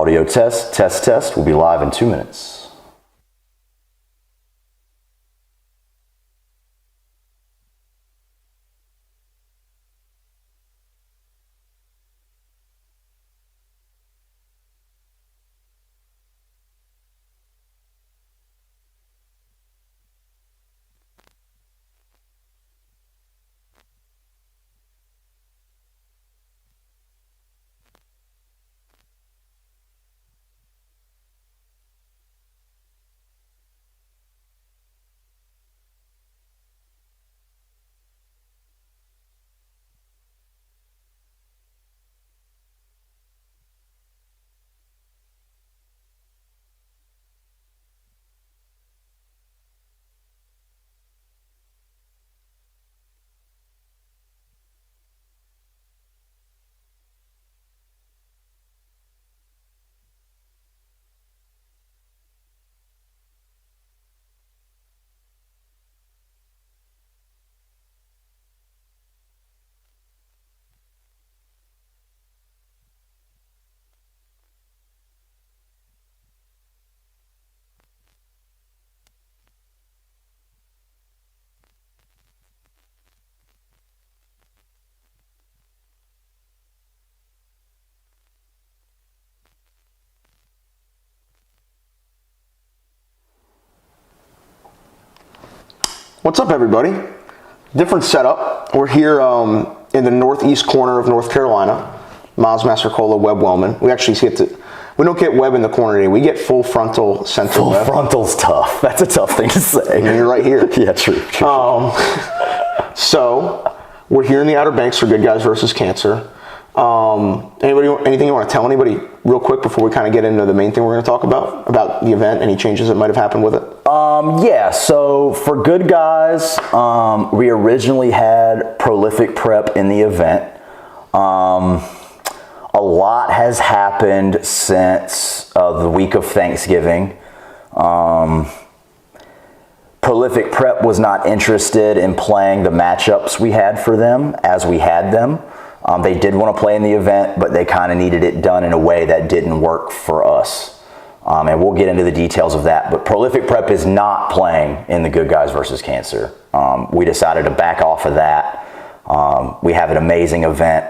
Audio test, test, test. We'll be live in 2 minutes. What's up, everybody? Different setup. We're here in the northeast corner of North Carolina. Masercola, Webb, Wellman. We actually we don't get Webb in the corner today. We get full frontal center. Full Webb. frontal's tough. That's a tough thing to say. And you're right here. Yeah, true. So we're here in the Outer Banks for Good Guys versus Cancer. Anything you want to tell anybody real quick before we kind of get into the main thing we're going to talk about the event, any changes that might have happened with it? Yeah, so for Good Guys, we originally had Prolific Prep in the event. A lot has happened since the week of Thanksgiving. Prolific Prep was not interested in playing the matchups we had for them as we had them. They did want to play in the event, but they kind of needed it done in a way that didn't work for us. And we'll get into the details of that. But Prolific Prep is not playing in the Good Guys versus Cancer. We decided to back off of that. We have an amazing event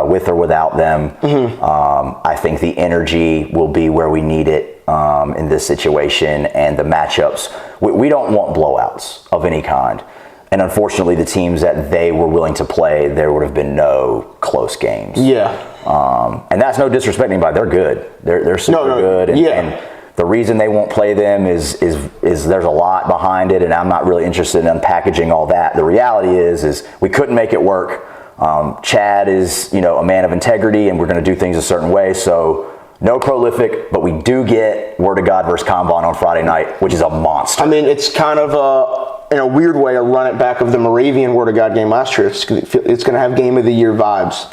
with or without them. I think the energy will be where we need it in this situation, and the matchups. We don't want blowouts of any kind. And unfortunately, the teams that they were willing to play, there would have been no close games. Yeah. And that's no disrespect to anybody. They're good. They're super good. And, and the reason they won't play them is there's a lot behind it, and I'm not really interested in unpackaging all that. The reality is we couldn't make it work. Chad is, a man of integrity, and we're going to do things a certain way. So no Prolific, but we do get Word of God versus Combine on Friday night, which is a monster. I mean, it's kind of in a weird way, a run it back of the Moravian Word of God game last year. It's going to have Game of the Year vibes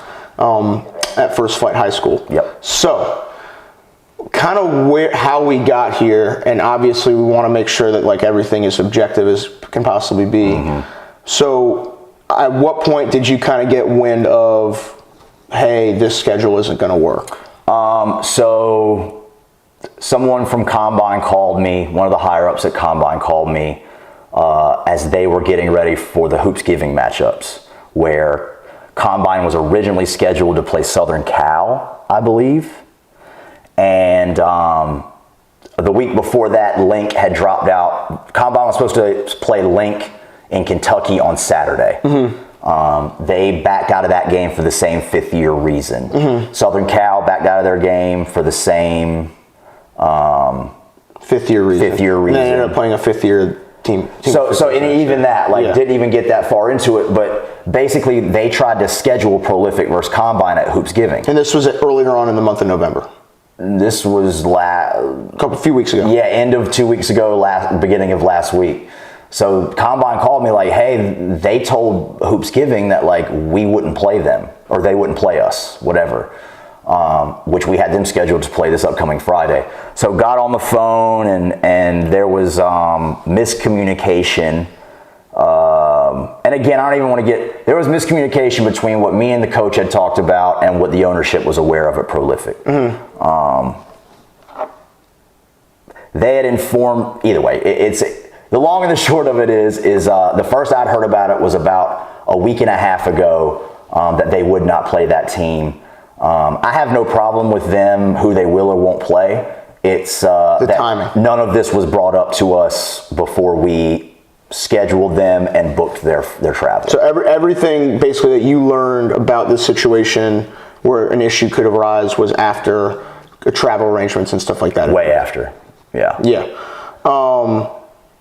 at First Flight High School. Yep. So, kind of how we got here, and obviously we want to make sure that everything is objective as can possibly be. So, at what point did you kind of get wind of, hey, this schedule isn't going to work? So, someone from Combine called me. One of the higher ups at Combine called me. As they were getting ready for the Hoops Giving matchups, where Combine was originally scheduled to play Southern Cal, I believe. And the week before that, Link had dropped out. Combine was supposed to play Link in Kentucky on Saturday. They backed out of that game for the same fifth-year reason. Southern Cal backed out of their game for the same fifth-year reason. And they ended up playing a fifth-year team. So even that, didn't even get that far into it, but basically they tried to schedule Prolific versus Combine at Hoops Giving. And this was earlier on in the month of November. This was a few weeks ago. Yeah, end of 2 weeks ago, beginning of last week. So Combine called me hey, they told Hoops Giving that we wouldn't play them, or they wouldn't play us, whatever. Which we had them scheduled to play this upcoming Friday. So got on the phone, and there was miscommunication. And again, I don't even want to there was miscommunication between what me and the coach had talked about and what the ownership was aware of at Prolific. they had informed, either way, it's the long and the short of it is the first I'd heard about it was about a week and a half ago, that they would not play that team. I have no problem with them, who they will or won't play. It's the timing. None of this was brought up to us before we scheduled them and booked their travel. So everything basically that you learned about this situation where an issue could arise was after travel arrangements and stuff like that. Way after. Yeah. Yeah.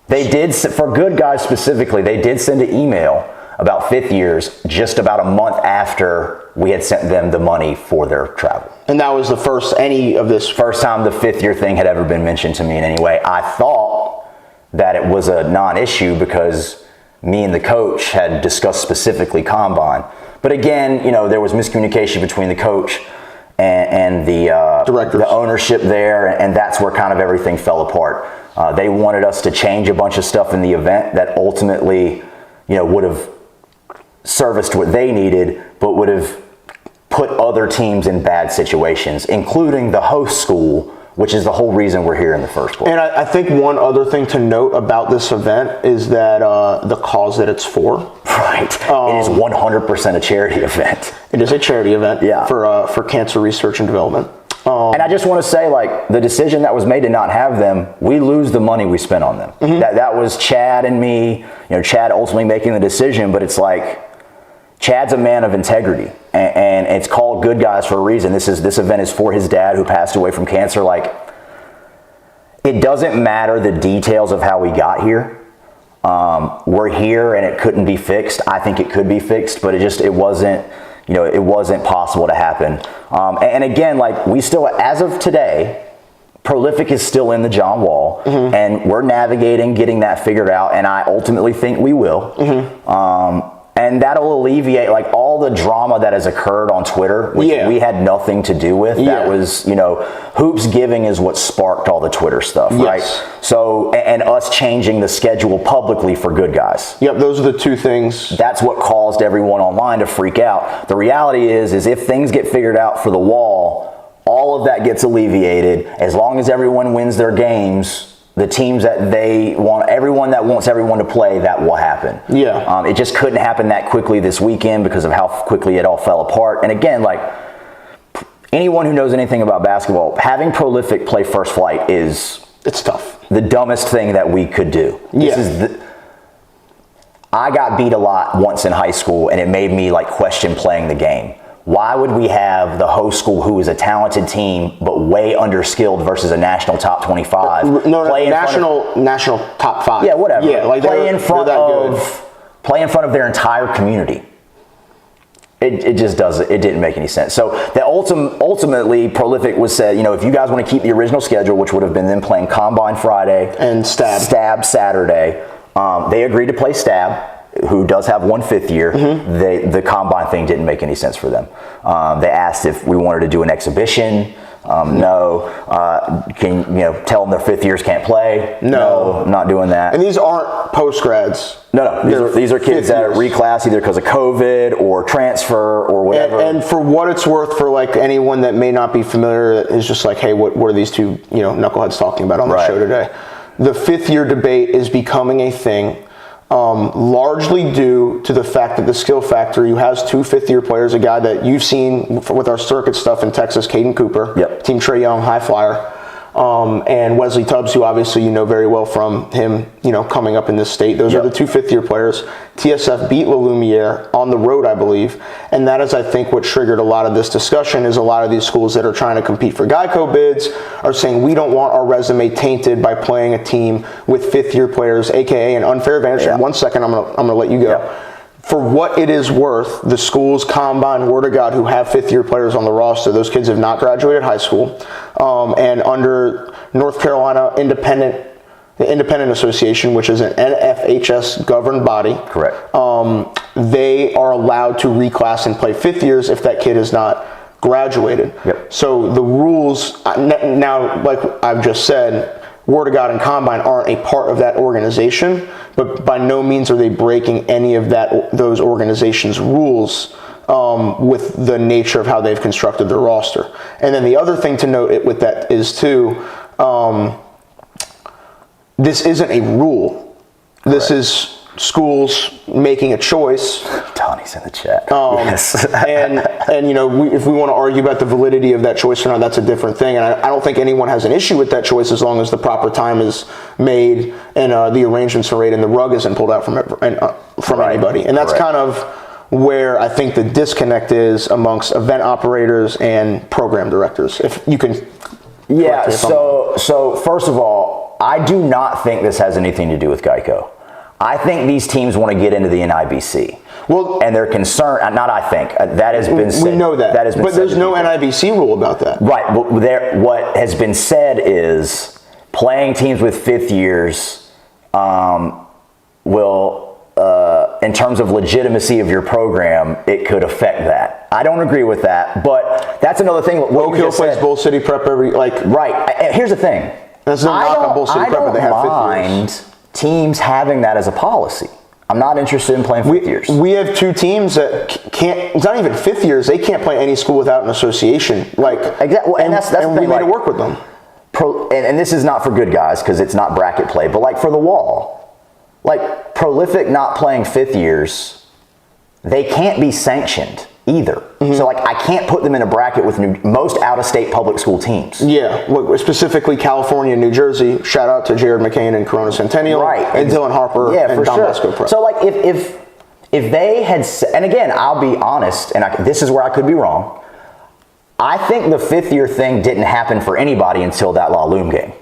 They did, for good guys specifically, they did send an email about fifth years just about a month after we had sent them the money for their travel. And that was the first time the fifth year thing had ever been mentioned to me in any way. I thought that it was a non-issue because me and the coach had discussed specifically combine. But again, there was miscommunication between the coach and the directors, the ownership there, and that's where kind of everything fell apart. They wanted us to change a bunch of stuff in the event that ultimately, would have serviced what they needed, but would have put other teams in bad situations, including the host school, which is the whole reason we're here in the first place. And I think one other thing to note about this event is that the cause that it's for. Right. It is 100% a charity event. It is a charity event. Yeah. For cancer research and development. And I just want to say, the decision that was made to not have them, we lose the money we spent on them. Mm-hmm. That was Chad and me, Chad ultimately making the decision, but it's Chad's a man of integrity, and it's called Good Guys for a reason. This event is for his dad who passed away from cancer. It doesn't matter the details of how we got here. We're here and it couldn't be fixed. I think it could be fixed, but it wasn't, it wasn't possible to happen. And again, we still, as of today, Prolific is still in the John Wall, mm-hmm. and we're navigating, getting that figured out, and I ultimately think we will. Mm-hmm. And that'll alleviate all the drama that has occurred on Twitter, which we had nothing to do with. Yeah. That was, Hoops Giving is what sparked all the Twitter stuff, yes. Right? So, and us changing the schedule publicly for Good Guys. Yep, those are the two things. That's what caused everyone online to freak out. The reality is if things get figured out for the Wall, all of that gets alleviated. As long as everyone wins their games, the teams that they want, everyone that wants everyone to play, that will happen. Yeah. It just couldn't happen that quickly this weekend because of how quickly it all fell apart. And again, anyone who knows anything about basketball, having Prolific play First Flight it's tough. The dumbest thing that we could do. I got beat a lot once in high school, and it made me question playing the game. Why would we have the host school, who is a talented team but way underskilled, versus a national top 25? National top 5. Yeah, whatever. Yeah, play in front of their entire community. It just doesn't. It didn't make any sense. So that ultimately, Prolific was said, if you guys want to keep the original schedule, which would have been them playing Combine Friday and Stab Saturday, they agreed to play Stab, who does have 1 fifth year. Mm-hmm. The combine thing didn't make any sense for them. They asked if we wanted to do an exhibition. No. Can tell them their fifth years can't play? No, I'm not doing that. And these aren't post grads. No. These are kids that reclass either because of COVID or transfer or whatever. And for what it's worth, for anyone that may not be familiar, is just hey, what are these two knuckleheads talking about on the show today? The fifth year debate is becoming a thing. Largely due to the fact that the Skill Factory, who has 2 fifth-year players, a guy that you've seen with our circuit stuff in Texas, Caden Cooper, yep. Team Trae Young, high flyer, and Wesley Tubbs, who obviously very well from him, coming up in this state. Those yep. are the 2 fifth-year players. TSF beat La Lumiere on the road, I believe, and that is, I think, what triggered a lot of this discussion. Is a lot of these schools that are trying to compete for Geico bids are saying we don't want our resume tainted by playing a team with fifth-year players, aka an unfair advantage. Yeah. In 1 second, I'm gonna let you go. Yeah. For what it is worth, the schools combine, word of God, who have fifth-year players on the roster, those kids have not graduated high school, and under North Carolina the Independent Association, which is an NFHS governed body. Correct. They are allowed to reclass and play fifth years if that kid has not graduated. Yep. So the rules now, like I've just said, Word of God and Combine aren't a part of that organization, but by no means are they breaking any of those organizations' rules with the nature of how they've constructed their roster. And then the other thing to note with that is too, this isn't a rule. This is schools making a choice. Tony's in the chat. Yes. and you know, if we want to argue about the validity of that choice or not, that's a different thing. And I don't think anyone has an issue with that choice as long as the proper time is made and the arrangements are made and the rug isn't pulled out from anybody. And that's kind of where I think the disconnect is amongst event operators and program directors. If you can. Yeah. So first of all, I do not think this has anything to do with Geico. I think these teams want to get into the NIBC. Well, and they're concerned. Not I think that has been said. We know that. That has been but said there's no NIBC rule about that. Right. What has been said is playing teams with fifth years will, in terms of legitimacy of your program, it could affect that. I don't agree with that, but that's another thing. Oak Hill plays Bull City Prep right. Here's the thing. That's no knock on Bull City Prep, but they have fifth years. Teams having that as a policy. I'm not interested in playing fifth years. We have two teams that can't. It's not even fifth years. They can't play any school without an association. Exactly, and that's the thing. We made it work with them. And this is not for good guys because it's not bracket play, but for the wall, Prolific not playing fifth years, they can't be sanctioned either. Mm-hmm. So I can't put them in a bracket with most out-of-state public school teams. Yeah, specifically California and New Jersey. Shout out to Jared McCain and Corona Centennial, right? And Dylan Harper and Don Bosco Prep. So if they had, and again, I'll be honest, and this is where I could be wrong. I think the fifth year thing didn't happen for anybody until that La Loom game,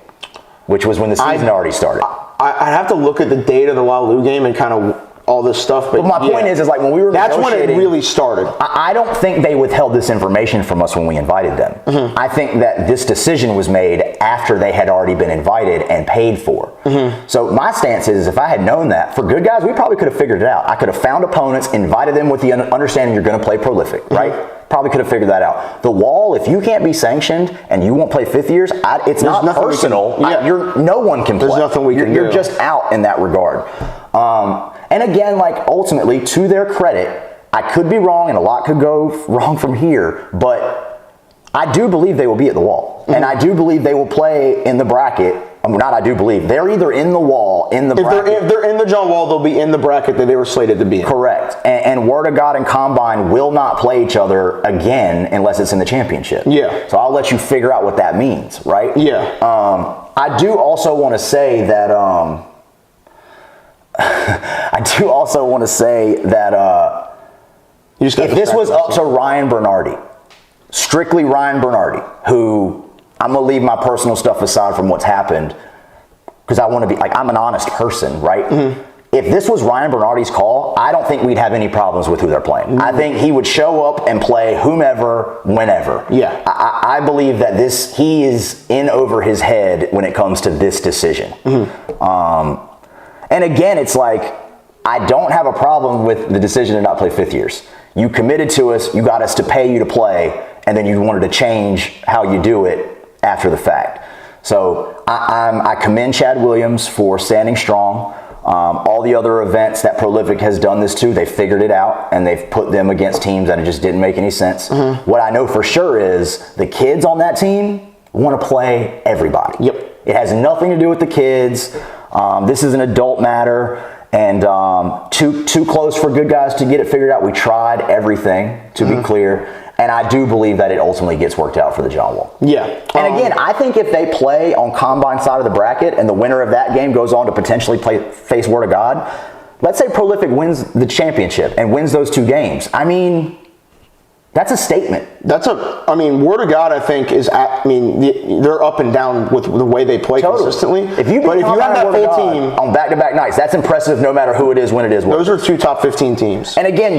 which was when the season already started. I'd have to look at the date of the La Lu game and kind of all this stuff. But my point is when we were that's when it really started. I don't think they withheld this information from us when we invited them. Mm-hmm. I think that this decision was made after they had already been invited and paid for. Mm-hmm. So my stance is if I had known that, for good guys, we probably could have figured it out. I could have found opponents, invited them with the understanding you're going to play Prolific, mm-hmm. right? Probably could have figured that out. The wall, if you can't be sanctioned and you won't play fifth years, it's not personal. No one can play. There's nothing we can do. You're just out in that regard. And again, ultimately, to their credit, I could be wrong and a lot could go wrong from here, but I do believe they will be at the wall. Mm-hmm. And I do believe they will play in the bracket. They're either in the wall, in the bracket. If they're in the John Wall, they'll be in the bracket that they were slated to be in. Correct. And Word of God and Combine will not play each other again unless it's in the championship. Yeah. So I'll let you figure out what that means, right? Yeah. I do also want to say that if this was up to Ryan Bernardi, strictly Ryan Bernardi, who I'm going to leave my personal stuff aside from what's happened because I want to be I'm an honest person, right? Mm-hmm. If this was Ryan Bernardi's call, I don't think we'd have any problems with who they're playing. Mm-hmm. I think he would show up and play whomever, whenever. Yeah. I believe that he is in over his head when it comes to this decision. Mm-hmm. And again, it's I don't have a problem with the decision to not play fifth years. You committed to us, you got us to pay you to play, and then you wanted to change how you do it after the fact. So I commend Chad Williams for standing strong. All the other events that Prolific has done this to, they figured it out, and they've put them against teams that it just didn't make any sense. Mm-hmm. What I know for sure is the kids on that team want to play everybody. Yep. It has nothing to do with the kids. This is an adult matter, and too close for good guys to get it figured out. We tried everything, to be clear, and I do believe that it ultimately gets worked out for the John Wall. Yeah. And again, I think if they play on Combine side of the bracket and the winner of that game goes on to potentially face Word of God, let's say Prolific wins the championship and wins those two games. That's a statement. Word of God, I think, they're up and down with the way they play consistently. If you have that full team on back-to-back nights, that's impressive no matter who it is, when it is. Those are two top 15 teams. And again,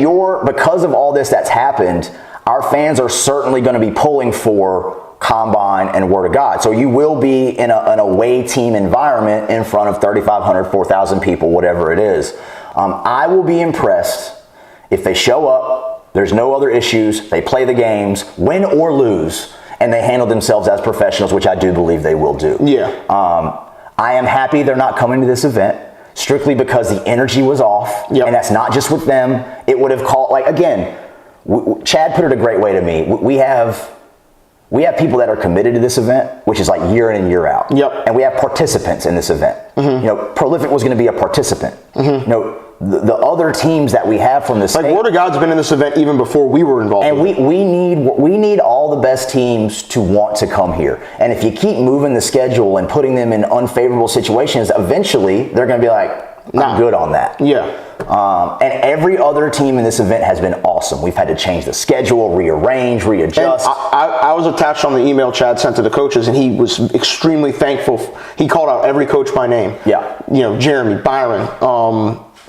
because of all this that's happened, our fans are certainly going to be pulling for Combine and Word of God. So you will be in an away team environment in front of 3,500, 4,000 people, whatever it is. I will be impressed if they show up, there's no other issues, they play the games, win or lose, and they handle themselves as professionals, which I do believe they will do. Yeah. I am happy they're not coming to this event strictly because the energy was off. Yep. And that's not just with them. It would have called, Chad put it a great way to me. We have we have people that are committed to this event, which is like year in and year out. Yep. And we have participants in this event. You know, Prolific was going to be a participant. You know, the other teams that we have from the state. Like Word of God's been in this event even before we were involved. And we need all the best teams to want to come here. And if you keep moving the schedule and putting them in unfavorable situations, eventually they're going to be like, I'm good on that. Yeah. And every other team in this event has been awesome. We've had to change the schedule, rearrange, readjust. I was attached on the email Chad sent to the coaches, and he was extremely thankful. He called out every coach by name. Yeah. You know, Jeremy, Byron,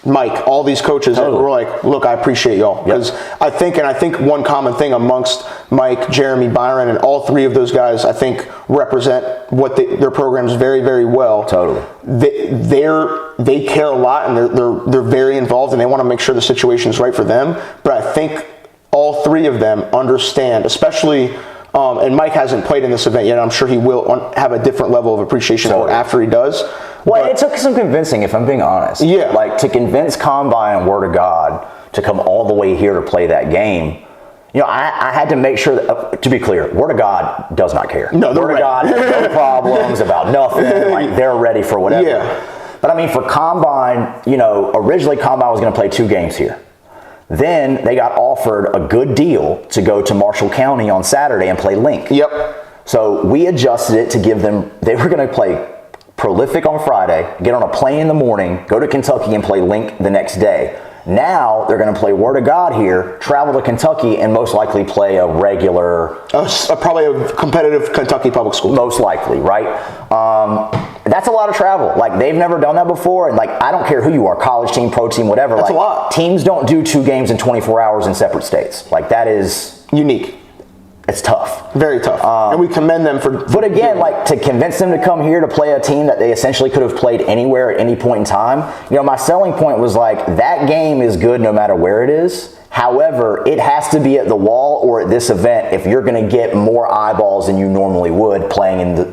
Mike, all these coaches that were like, look, I appreciate y'all. Because I think one common thing amongst Mike, Jeremy, Byron, and all three of those guys, I think, represent what their programs very, very well. Totally. They care a lot, and they're very involved, and they want to make sure the situation is right for them. But I think all three of them understand, especially, and Mike hasn't played in this event yet. I'm sure he will have a different level of appreciation for it after he does. Well, it took some convincing, if I'm being honest. Yeah. Like, to convince Combine and Word of God to come all the way here to play that game, you know, I had to make sure that, to be clear, Word of God does not care. No, Word of God has no problems about nothing. Like, they're ready for whatever. Yeah. But I mean, for Combine, you know, originally Combine was going to play 2 games here. Then they got offered a good deal to go to Marshall County on Saturday and play Link. Yep. So we adjusted it to give them, they were going to play Prolific on Friday, get on a plane in the morning, go to Kentucky and play Link the next day. Now they're going to play Word of God here, travel to Kentucky, and most likely play a regular... probably a competitive Kentucky public school. Most likely, right? That's a lot of travel. Like, they've never done that before. And, like, I don't care who you are, college team, pro team, whatever. That's like, a lot. Teams don't do 2 games in 24 hours in separate states. Like, that is... Unique. It's tough. Very tough. And we commend them for... But again, like, to convince them to come here to play a team that they essentially could have played anywhere at any point in time, you know, my selling point was like, that game is good no matter where it is. However, it has to be at the Wall or at this event if you're going to get more eyeballs than you normally would playing in the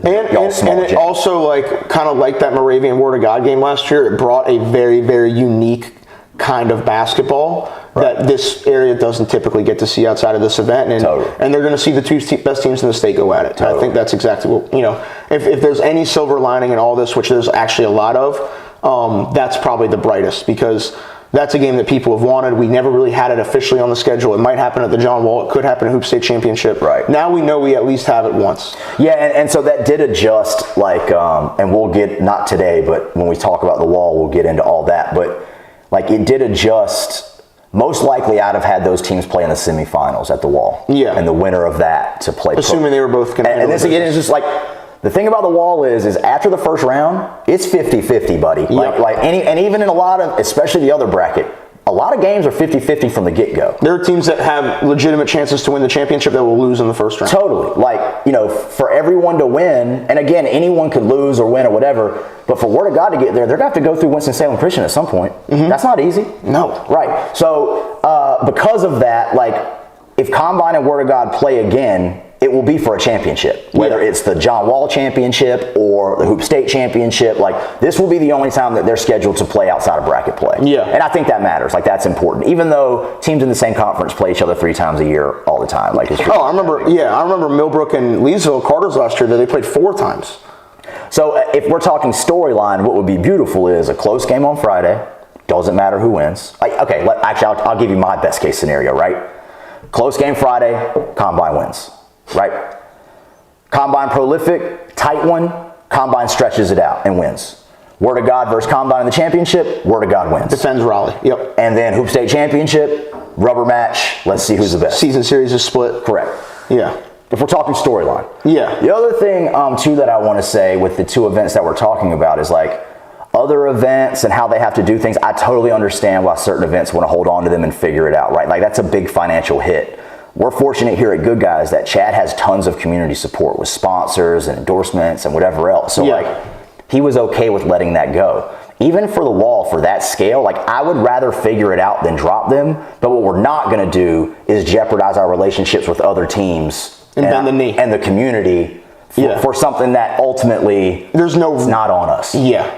small And it gym. also, like, kind of like that Moravian Word of God game last year, it brought a very, very unique kind of basketball that this area doesn't typically get to see outside of this event, and they're going to see the 2 best teams in the state go at it. I think that's exactly what, you know, if there's any silver lining in all this, which there's actually a lot of, that's probably the brightest, because that's a game that people have wanted. We never really had it officially on the schedule. It might happen at the John Wall. It could happen at Hoop State Championship. Right. Now we know we at least have it once. Yeah, and so that did adjust, like, and we'll get, not today, but when we talk about the Wall, we'll get into all that, but like, it did adjust. Most likely I'd have had those teams play in the semifinals at the Wall. Yeah. And the winner of that to play. Assuming they were both competitive. And this again is just like, the thing about the Wall is after the first round, it's 50-50, buddy. Like and even in a lot of, especially the other bracket, a lot of games are 50-50 from the get-go. There are teams that have legitimate chances to win the championship that will lose in the first round. Totally. Like, you know, for everyone to win, and again, anyone could lose or win or whatever, but for Word of God to get there, they're going to have to go through Winston-Salem Christian at some point. That's not easy. No. Right. So, because of that, like, if Combine and Word of God play again, it will be for a championship, whether it's the John Wall Championship or the Hoop State Championship. Like, this will be the only time that they're scheduled to play outside of bracket play. Yeah. And I think that matters. Like, that's important. Even though teams in the same conference play each other 3 times a year all the time. Like, it's I remember Millbrook and Leesville, Carter's last year, that they played 4 times. So if we're talking storyline, what would be beautiful is a close game on Friday. Doesn't matter who wins. Like, okay, I'll give you my best case scenario, right? Close game Friday, Combine wins. Right? Combine Prolific, tight one, Combine stretches it out and wins. Word of God versus Combine in the championship, Word of God wins. Defends Raleigh. Yep. And then Hoop State Championship, rubber match, let's see who's the best. Season series is split. Correct. Yeah. If we're talking storyline. Yeah. The other thing, too, that I want to say with the 2 events that we're talking about is, like, other events and how they have to do things. I totally understand why certain events want to hold on to them and figure it out, right? Like, that's a big financial hit. We're fortunate here at Good Guys that Chad has tons of community support with sponsors and endorsements and whatever else. So, like, he was okay with letting that go. Even for the Wall, for that scale, like, I would rather figure it out than drop them. But what we're not going to do is jeopardize our relationships with other teams and bend the knee and the community for something that ultimately it's not on us. Yeah.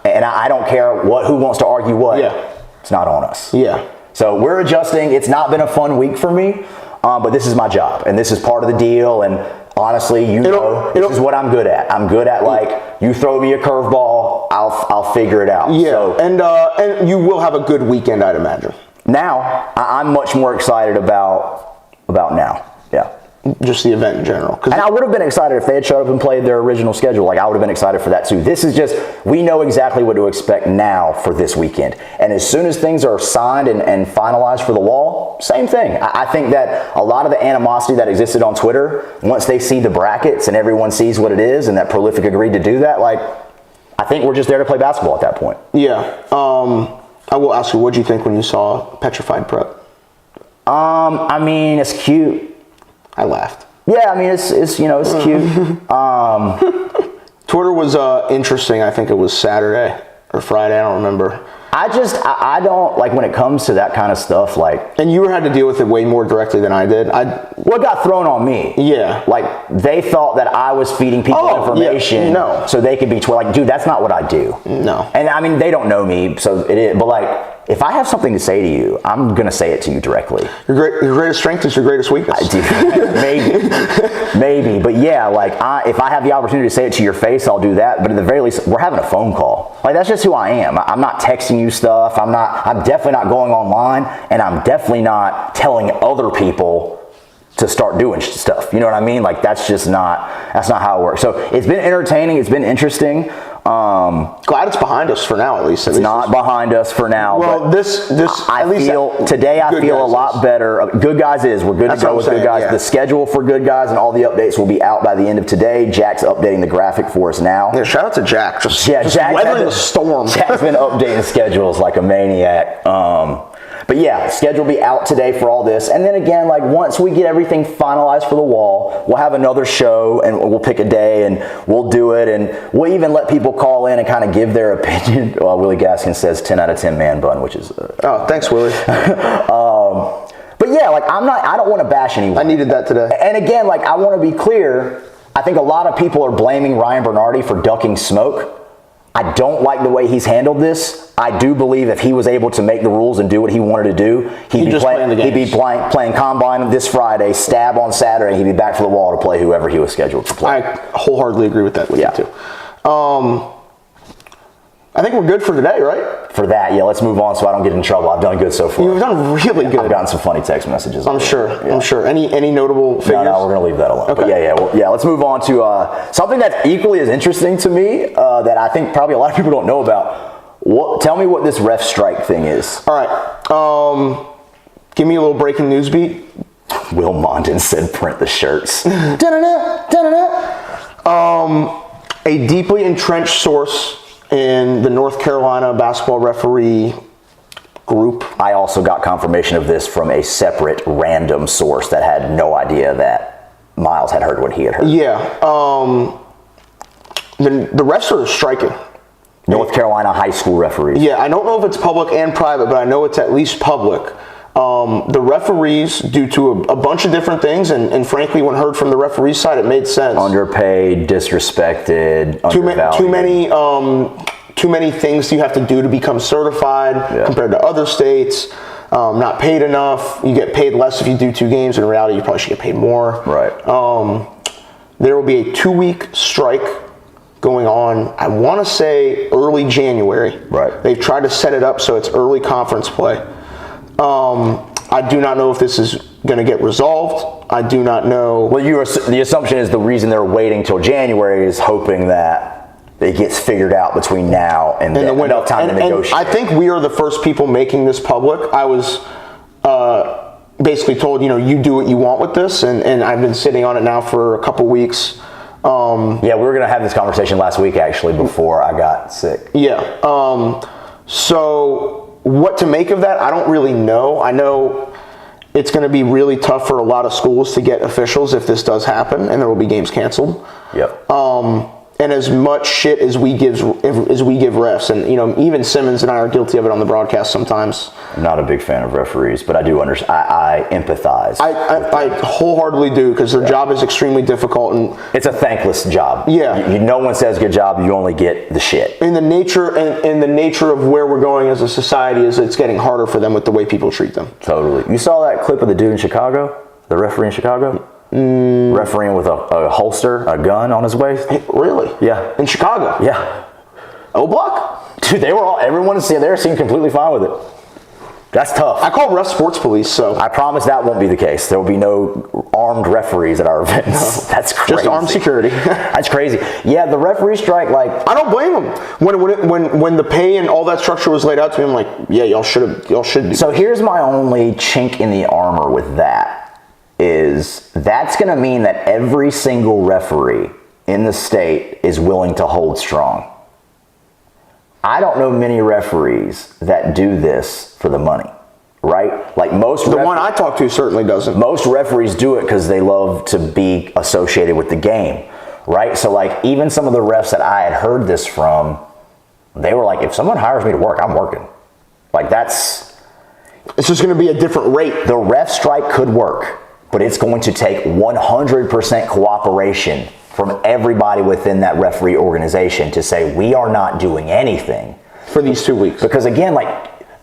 And I don't care who wants to argue what. Yeah. It's not on us. Yeah. So we're adjusting. It's not been a fun week for me, but this is my job, and this is part of the deal. And honestly, this is what I'm good at. I'm good at, like, you throw me a curveball, I'll figure it out. Yeah, So, and you will have a good weekend, I'd imagine. now, I'm much more excited about now. Yeah. Just the event in general. And I would have been excited if they had showed up and played their original schedule. Like, I would have been excited for that too. This is just, we know exactly what to expect now for this weekend. And as soon as things are signed and finalized for the wall, same thing. I think that a lot of the animosity that existed on Twitter, once they see the brackets and everyone sees what it is, and that Prolific agreed to do that, like, I think we're just there to play basketball at that point. Yeah. I will ask you, what did you think when you saw Petrified Prep? I mean, it's cute. I laughed. Yeah, I mean, it's cute. Twitter was interesting. I think it was Saturday or Friday. I don't remember. I don't, like, when it comes to that kind of stuff, like... And you had to deal with it way more directly than I did. Well, it got thrown on me. Yeah. Like, they thought that I was feeding people information. Yeah, no. So they could be... Like, dude, that's not what I do. No. And, I mean, they don't know me, so it is... But, like, if I have something to say to you, I'm going to say it to you directly. Your greatest strength is your greatest weakness. I do. Maybe. But, yeah, like, if I have the opportunity to say it to your face, I'll do that. But at the very least, we're having a phone call. Like, that's just who I am. I'm not texting you stuff. I'm definitely not going online, and I'm definitely not telling other people to start doing stuff. You know what I mean? Like, that's not how it works. So it's been entertaining. It's been interesting. Glad it's behind us for now, at least. It's not behind us for now. Well, I feel a lot better. Good Guys we're good to go with Good Guys. Yeah. The schedule for Good Guys and all the updates will be out by the end of today. Jack's updating the graphic for us now. Yeah, shout out to Jack. Just weathering the storm. Jack's been updating schedules like a maniac. But yeah, schedule will be out today for all this. And then again, like, once we get everything finalized for the wall, we'll have another show and we'll pick a day and we'll do it. And we'll even let people call in and kind of give their opinion. Well, Willie Gaskin says 10 out of 10 man bun, which is... oh, thanks, Willie. But yeah, like, I don't want to bash anyone. I needed that today. And again, like, I want to be clear. I think a lot of people are blaming Ryan Bernardi for ducking smoke. I don't like the way he's handled this. I do believe if he was able to make the rules and do what he wanted to do, he'd be playing Combine this Friday, Stab on Saturday, and he'd be back for the wall to play whoever he was scheduled to play. I wholeheartedly agree with that with you too. I think we're good for today, right? For that, yeah, let's move on so I don't get in trouble. I've done good so far. You've done really good. I've gotten some funny text messages. I'm sure. Yeah. I'm sure. Any notable figures? No, we're going to leave that alone. Okay. But yeah, let's move on to something that's equally as interesting to me that I think probably a lot of people don't know about. Tell me what this ref strike thing is. All right. Give me a little breaking news beat. Will Mondin said print the shirts. A deeply entrenched source in the North Carolina basketball referee group. I also got confirmation of this from a separate random source that had no idea that Miles had heard what he had heard. Yeah. The refs are striking. North Carolina high school referees. Yeah, I don't know if it's public and private, but I know it's at least public. The referees, due to a bunch of different things, and frankly, when heard from the referee side, it made sense. Underpaid, disrespected, undervalued. Too many things you have to do to become certified compared to other states. Not paid enough. You get paid less if you do 2 games. In reality, you probably should get paid more. Right. There will be a 2-week strike going on, I want to say early January. Right. They've tried to set it up so it's early conference play. I do not know if this is going to get resolved. I do not know. Well, the assumption is the reason they're waiting till January is hoping that it gets figured out between now and then. Enough time to negotiate. I think we are the first people making this public. I was basically told, you do what you want with this, and I've been sitting on it now for a couple weeks. Yeah, we were going to have this conversation last week, actually, before I got sick. Yeah. So what to make of that, I don't really know. I know it's going to be really tough for a lot of schools to get officials if this does happen, and there will be games canceled. Yep. And as much shit as we give refs, and even Simmons and I are guilty of it on the broadcast sometimes. I'm not a big fan of referees, but I do understand. I empathize. I wholeheartedly do, because their job is extremely difficult, and it's a thankless job. Yeah. No one says good job. You only get the shit. And the nature of where we're going as a society is it's getting harder for them with the way people treat them. Totally. You saw that clip of the dude in Chicago, the referee in Chicago? Refereeing with a holster, a gun on his waist. Really? Yeah. In Chicago? Yeah. O-Block? Dude, everyone there seemed completely fine with it. That's tough. I call refs sports police, so. I promise that won't be the case. There will be no armed referees at our events. No. That's crazy. Just armed security. That's crazy. Yeah, the referee strike, I don't blame them. When the pay and all that structure was laid out to me, I'm like, yeah, y'all should do. So here's my only chink in the armor with that, is that's going to mean that every single referee in the state is willing to hold strong. I don't know many referees that do this for the money, right? Like most. The one I talk to certainly doesn't. Most referees do it because they love to be associated with the game, right? So even some of the refs that I had heard this from, they were like, if someone hires me to work, I'm working. It's just going to be a different rate. The ref strike could work, but it's going to take 100% cooperation from everybody within that referee organization to say, we are not doing anything for these 2 weeks. Because again,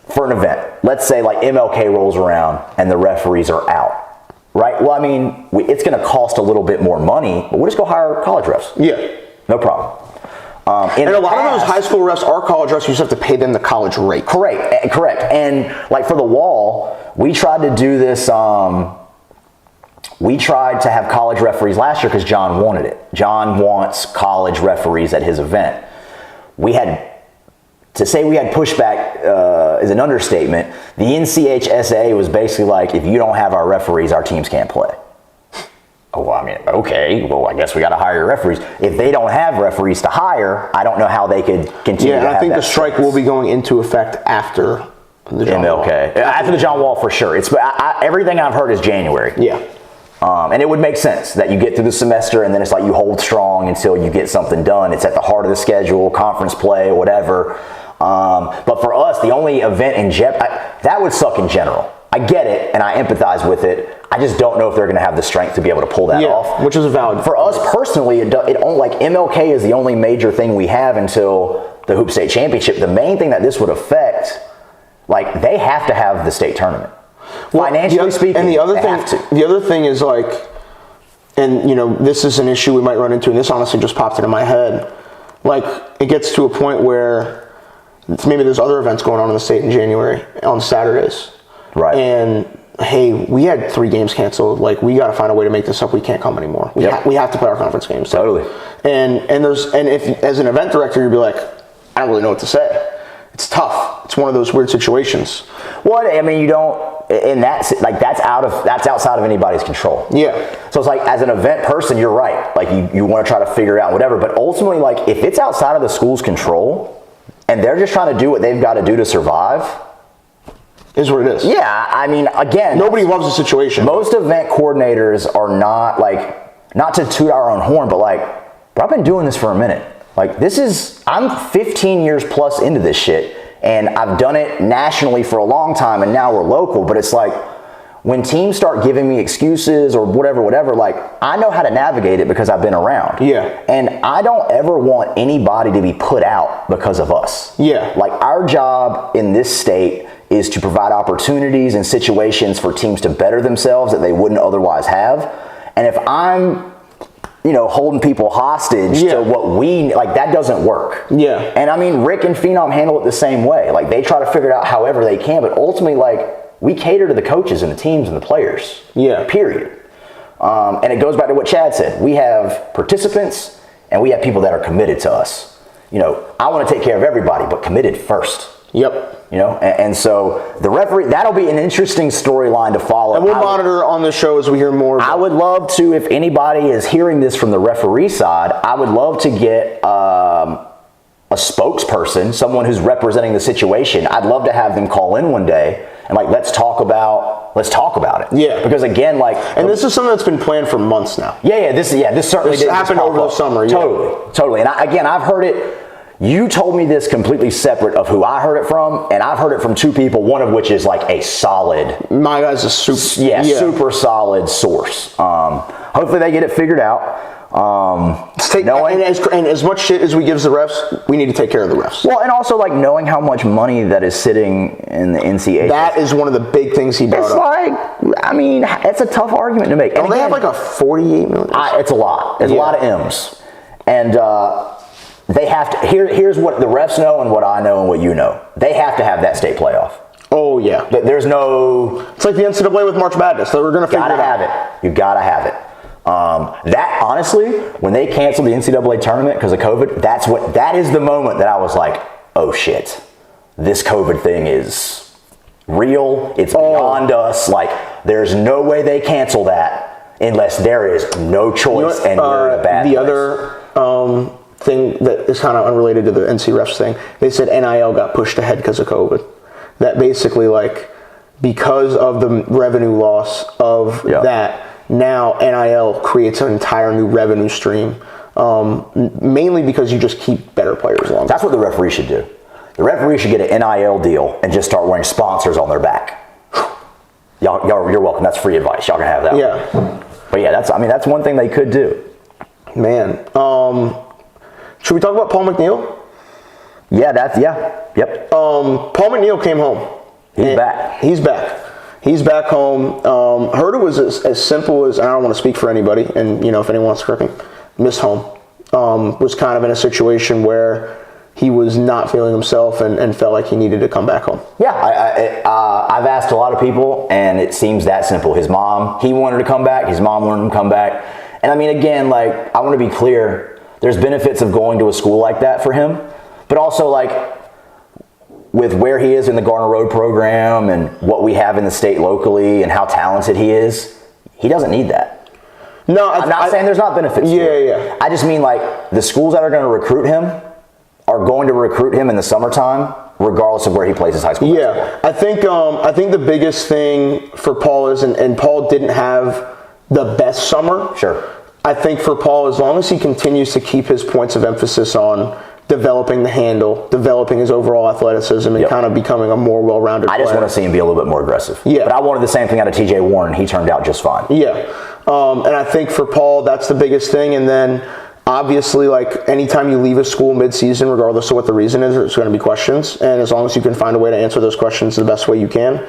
for an event, let's say MLK rolls around and the referees are out, right? Well, I mean, it's going to cost a little bit more money, but we'll just go hire college refs. Yeah. No problem. And a lot of those high school refs are college refs. You just have to pay them the college rate. Correct. And for the wall, we tried to do this. We tried to have college referees last year because John wanted it. John wants college referees at his event. To say we had pushback is an understatement. The NCHSA was basically like, if you don't have our referees, our teams can't play. Oh, well, I mean, okay, well, I guess we got to hire referees. If they don't have referees to hire, I don't know how they could continue to have I think that the strike will be going into effect after the John MLK. Wall. After the John Wall, for sure. Everything I've heard is January. Yeah. And it would make sense that you get through the semester and then it's you hold strong until you get something done. It's at the heart of the schedule, conference play, whatever. But for us, the only event in that would suck in general. I get it and I empathize with it. I just don't know if they're going to have the strength to be able to pull that off. Which is a valid. For us personally, MLK is the only major thing we have until the Hoop State Championship. The main thing that this would affect, they have to have the state tournament. Financially speaking, and the other thing is and this is an issue we might run into, and this honestly just popped into my head. It gets to a point where maybe there's other events going on in the state in January on Saturdays, right? And hey, we had 3 games canceled. We got to find a way to make this up. We can't come anymore. We have to play our conference games. Totally. And if as an event director you'd be like, I don't really know what to say. It's tough. It's one of those weird situations. Well, I mean, you don't. And that's outside of anybody's control. Yeah. So it's as an event person, you're right. You want to try to figure out whatever. But ultimately, if it's outside of the school's control, and they're just trying to do what they've got to do to survive, is what it is. Yeah. I mean, again, nobody loves the situation. Most event coordinators are not not to toot our own horn, but I've been doing this for a minute. I'm 15 years plus into this shit. And I've done it nationally for a long time, and now we're local. But it's when teams start giving me excuses or whatever, I know how to navigate it because I've been around. Yeah. And I don't ever want anybody to be put out because of us. Yeah. Our job in this state is to provide opportunities and situations for teams to better themselves that they wouldn't otherwise have. And if I'm holding people hostage to what we that doesn't work. Yeah. And I mean, Rick and Phenom handle it the same way. They try to figure it out however they can, but ultimately, we cater to the coaches and the teams and the players. Yeah. Period. And it goes back to what Chad said. We have participants and we have people that are committed to us. I want to take care of everybody, but committed first. Yep. And so the referee, that'll be an interesting storyline to follow. And we'll monitor on the show as we hear more. I would love to, if anybody is hearing this from the referee side, I would love to get a spokesperson, someone who's representing the situation. I'd love to have them call in one day and let's talk about it. Yeah. Because again, and this is something that's been planned for months now. This certainly did happen over the summer. Yeah. Totally. And I've heard it. You told me this completely separate of who I heard it from, and I've heard it from 2 people, one of which is a solid. My guy's a super solid source. Hopefully they get it figured out. And as much shit as we give the refs, we need to take care of the refs. Well, and also like knowing how much money that is sitting in the NCAA. That is one of the big things he brought It's up. like, I mean, it's a tough argument to make. Don't they have like a 48 million? It's a lot. It's a lot of M's. And they have to, here's what the refs know and what I know and what you know. They have to have that state playoff. Oh, yeah. There's no... It's like the NCAA with March Madness. So we're going to figure it out. Gotta have it. You gotta have it. That, honestly, when they canceled the NCAA tournament because of COVID, that is the moment that I was like, oh shit, this COVID thing is real. It's beyond us. Like, there's no way they cancel that unless there is no choice and we're in a bad place. The other thing that is kind of unrelated to the NC refs thing, they said NIL got pushed ahead because of COVID. That basically, like, because of the revenue loss of that, now NIL creates an entire new revenue stream, mainly because you just keep better players longer. That's what the referee should do. The referee should get an NIL deal and just start wearing sponsors on their back. Y'all, you're welcome. That's free advice. Y'all can have that. Yeah. But yeah, that's one thing they could do. Man, should we talk about Paul McNeil? Yeah, yep. Paul McNeil came home. He's back. He's back home. Heard it was as simple as, I don't want to speak for anybody, and if anyone wants to correct me, missed home. Was kind of in a situation where he was not feeling himself and felt like he needed to come back home. Yeah, I've asked a lot of people, and it seems that simple. His mom, he wanted to come back. His mom wanted him to come back. And I mean, again, like, I want to be clear. There's benefits of going to a school like that for him, but also like, with where he is in the Garner Road program and what we have in the state locally and how talented he is, he doesn't need that. No, I'm not saying there's not benefits. Yeah. I just mean like the schools that are going to recruit him are going to recruit him in the summertime, regardless of where he plays his high school basketball. I think the biggest thing for Paul is, and Paul didn't have the best summer. Sure. I think for Paul, as long as he continues to keep his points of emphasis on developing the handle, developing his overall athleticism, and kind of becoming a more well-rounded player. I just want to see him be a little bit more aggressive. Yeah. But I wanted the same thing out of TJ Warren. He turned out just fine. Yeah. And I think for Paul, that's the biggest thing. And then, obviously, like, anytime you leave a school mid-season, regardless of what the reason is, there's going to be questions. And as long as you can find a way to answer those questions the best way you can,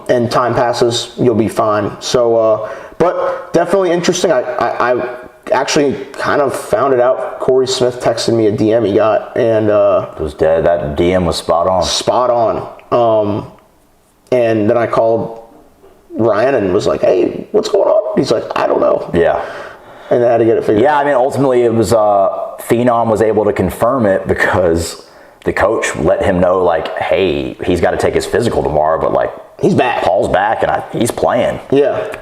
and time passes, you'll be fine. So, but definitely interesting. I actually kind of found it out. Corey Smith texted me a DM he got, and It was dead. That DM was spot on. And then I called Ryan and was like, "Hey, what's going on?" He's like, "I don't know." Yeah. And I had to get it figured out. Yeah, I mean, ultimately it was Phenom was able to confirm it because the coach let him know, like, hey, he's got to take his physical tomorrow, but like, he's back. Paul's back and he's playing. Yeah.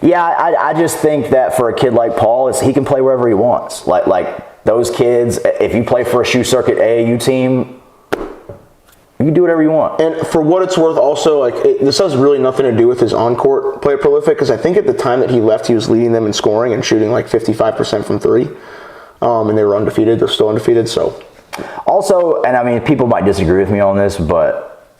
I just think that for a kid like Paul, he can play wherever he wants. Like those kids, if you play for a shoe circuit AAU team, you can do whatever you want. And for what it's worth, also, like, this has really nothing to do with his on-court play prolific, because I think at the time that he left, he was leading them in scoring and shooting like 55% from three, and they were undefeated. They're still undefeated. So, also, and I mean, people might disagree with me on this, but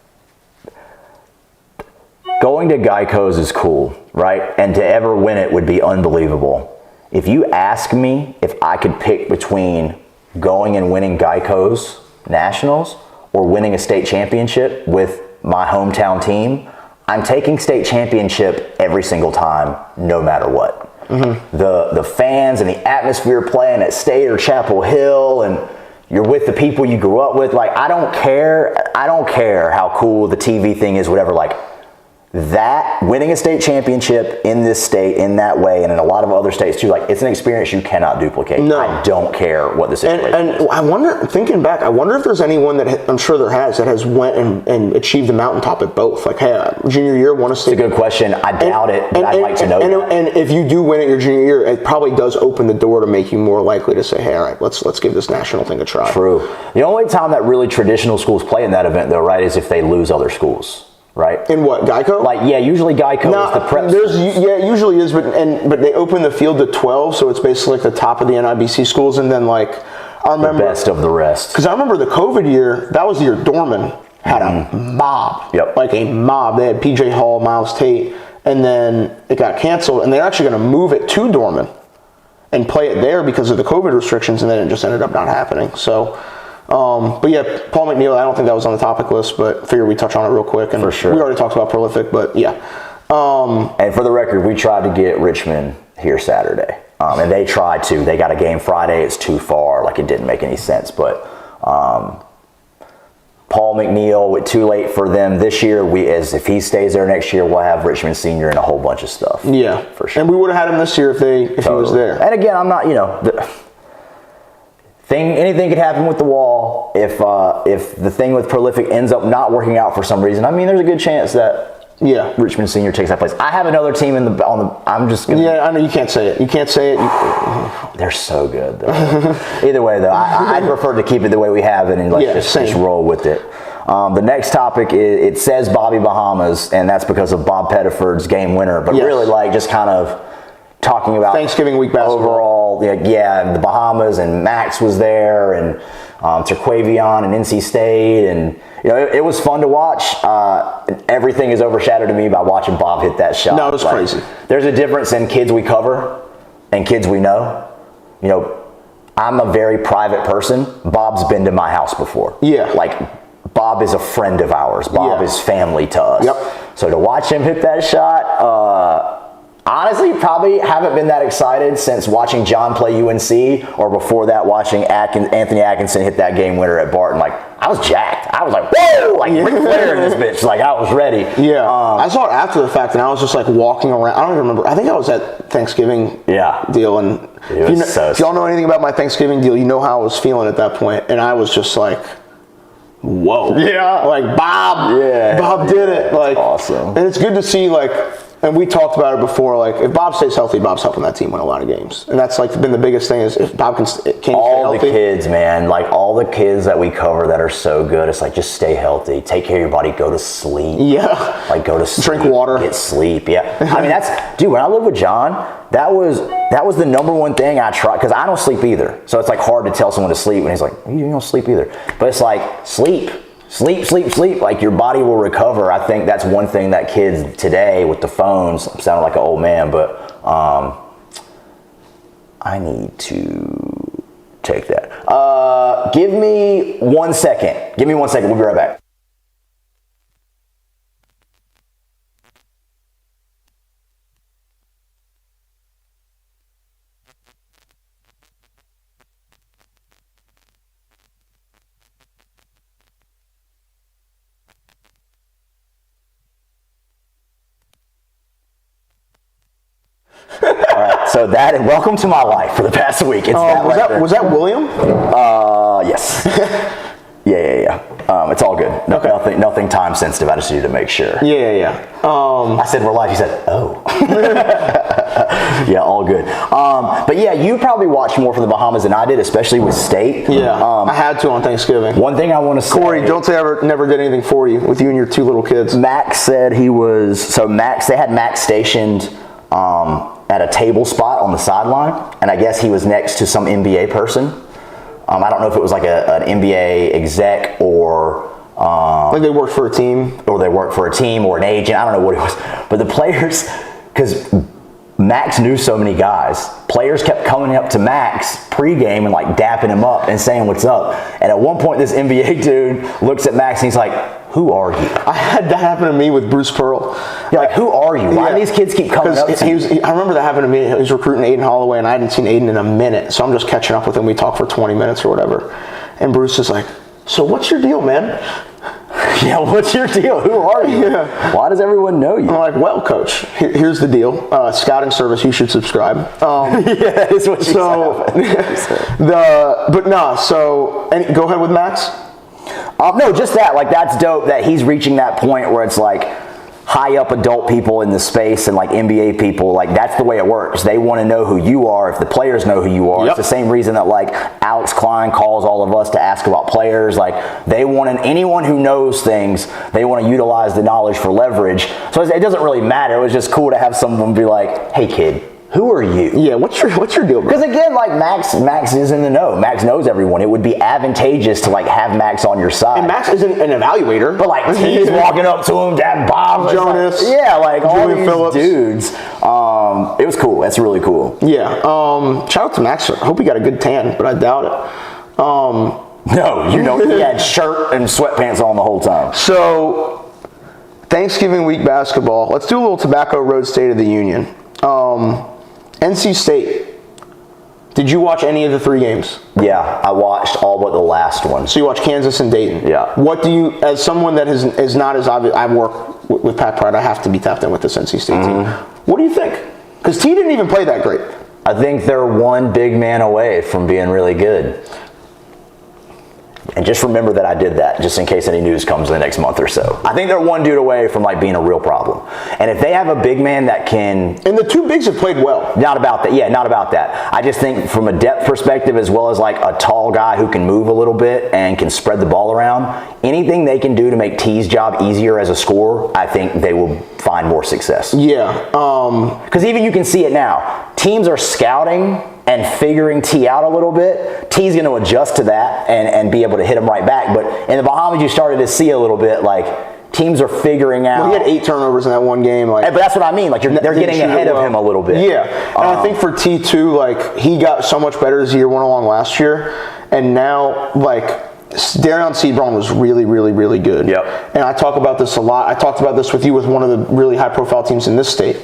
going to Geico's is cool, right? And to ever win it would be unbelievable. If you ask me if I could pick between going and winning Geico's Nationals or winning a state championship with my hometown team, I'm taking state championship every single time, no matter what. Mm-hmm. The fans and the atmosphere playing at State or Chapel Hill, and you're with the people you grew up with. Like, I don't care how cool the TV thing is, whatever. Like, that winning a state championship in this state in that way, and in a lot of other states too, like, it's an experience you cannot duplicate. No. I don't care what the situation is. And I wonder, thinking back, I wonder if there's anyone that, I'm sure there has, that has went and achieved the mountaintop at both. Like, hey, junior year, won a state. It's a good question. I doubt it, but I'd like to know that. And if you do win it your junior year, it probably does open the door to make you more likely to say, hey, all right, let's give this national thing a try. True. The only time that really traditional schools play in that event, though, right, is if they lose other schools. Right. In what, Geico? Like, yeah, usually Geico is the prep. It usually is, but they open the field to 12, so it's basically like the top of the NIBC schools, and then like I remember the best of the rest. Because I remember the COVID year, that was the year Dorman had a mob. Yep. Like a mob. They had PJ Hall, Miles Tate, and then it got canceled, and they're actually going to move it to Dorman and play it there because of the COVID restrictions, and then it just ended up not happening. So, but yeah, Paul McNeil, I don't think that was on the topic list, but figured we'd touch on it real quick. And for sure. We already talked about Prolific, but yeah. And for the record, we tried to get Richmond here Saturday. And they tried to. They got a game Friday. It's too far. Like, it didn't make any sense. But Paul McNeil, with too late for them this year. If he stays there next year, we'll have Richmond Senior and a whole bunch of stuff. Yeah, for sure. And we would have had him this year if he was there. And again, I'm not, anything could happen with the wall. If the thing with Prolific ends up not working out for some reason, I mean, there's a good chance that Richmond Senior takes that place. I have another team I'm just gonna. Yeah, I know you can't say it. You can't say it. They're so good, though. Either way, though, I'd prefer to keep it the way we have it, and let's just roll with it. The next topic it says Bobby Bahamas, and that's because of Bob Pettiford's game winner. But really, just kind of talking about Thanksgiving week basketball. Overall, the Bahamas, and Max was there, and Terquavion and NC State, and it was fun to watch. Everything is overshadowed to me by watching Bob hit that shot. No, it was crazy. There's a difference in kids we cover and kids we know. I'm a very private person. Bob's been to my house before. Yeah. Bob is a friend of ours. Bob is family to us. Yep. So to watch him hit that shot, honestly, probably haven't been that excited since watching John play UNC, or before that watching Anthony Atkinson hit that game winner at Barton. I was jacked. I was like, whoa! Ric Flair in this bitch. I was ready. Yeah. I saw it after the fact, and I was just walking around. I don't even remember. I think I was at Thanksgiving deal, and if y'all know anything about my Thanksgiving deal, you know how I was feeling at that point, and I was just like, whoa. Yeah. Bob. Yeah. Bob did it. Awesome. And it's good to see, and we talked about it before, if Bob stays healthy, Bob's helping that team win a lot of games. And that's been the biggest thing, is if Bob can stay healthy. All the kids, man, all the kids that we cover that are so good, it's just stay healthy, take care of your body, go to sleep. Yeah. Go to sleep. Drink water. Get sleep, yeah. I mean, dude, when I lived with John, that was the number one thing I tried, because I don't sleep either. So it's hard to tell someone to sleep when he's like, you don't sleep either. But it's sleep. Sleep. Your body will recover. I think that's one thing that kids today with the phones, I'm sounding like an old man, but I need to take that. Give me 1 second. We'll be right back. All right, so welcome to my life for the past week. It's was that William? Yes. Yeah. It's all good. Nothing time sensitive. I just needed to make sure. Yeah. I said we're live. He said, oh. Yeah, all good. But yeah, you probably watched more for the Bahamas than I did, especially with State. Yeah, I had to on Thanksgiving. One thing I want to say. Corey, don't say I never did anything for you with you and your two little kids. Max said they had Max stationed at a table spot on the sideline, and I guess he was next to some NBA person. I don't know if it was an NBA exec or they worked for a team. Or they worked for a team or an agent. I don't know what it was. But the players, because Max knew so many guys, players kept coming up to Max pregame and dapping him up and saying what's up. And at one point, this NBA dude looks at Max and he's like, who are you? I had that happen to me with Bruce Pearl. Yeah, who are you? Why do these kids keep coming up to you? I remember that happened to me. He was recruiting Aiden Holloway, and I hadn't seen Aiden in a minute. So I'm just catching up with him. We talked for 20 minutes or whatever. And Bruce is like, so what's your deal, man? Yeah, what's your deal? Who are you? Yeah. Why does everyone know you? I'm like, well, coach, here's the deal. Scouting service, you should subscribe. Yeah, that is what you said. Go ahead with Max. No, just that. That's dope that he's reaching that point where it's high up adult people in the space and NBA people, that's the way it works. They want to know who you are if the players know who you are. Yep. It's the same reason that Alex Klein calls all of us to ask about players. They want anyone who knows things, they want to utilize the knowledge for leverage. So it doesn't really matter. It was just cool to have someone be like, hey kid, Who are you? Yeah, what's your deal, bro? Because again, like Max is in the know. Max knows everyone. It would be advantageous to like have Max on your side. And Max isn't an evaluator. But like T's walking up to him, dad bombs. Jonas. Like, yeah, like all Julian these Phillips. dudes. It was cool. That's really cool. Yeah. Shout out to Max. I hope he got a good tan, but I doubt it. No, he had shirt and sweatpants on the whole time. So, Thanksgiving week basketball. Let's do a little Tobacco Road State of the Union. NC State. Did you watch any of the 3 games? Yeah, I watched all but the last one. So you watched Kansas and Dayton. Yeah. What do you, as someone that is not as obvious, I work with Pat Pride, I have to be tapped in with this NC State team. What do you think? Because T didn't even play that great. I think they're one big man away from being really good. And just remember that I did that, just in case any news comes in the next month or so. I think they're one dude away from like being a real problem. And if they have a big man that can... And the 2 bigs have played well. Not about that. Yeah, not about that. I just think from a depth perspective, as well as like a tall guy who can move a little bit and can spread the ball around, anything they can do to make T's job easier as a scorer, I think they will find more success. Yeah. Because even you can see it now. Teams are scouting and figuring T out a little bit. T's going to adjust to that and be able to hit him right back. But in the Bahamas, you started to see a little bit like teams are figuring out. Well, he had 8 turnovers in that one game. Like, but that's what I mean. Like they're getting ahead of him a little bit. Yeah. And I think for T2, like he got so much better as the year went along last year. And now, like, Darion Seabraun was really, really, really good. Yep. And I talk about this a lot. I talked about this with you with one of the really high-profile teams in this state.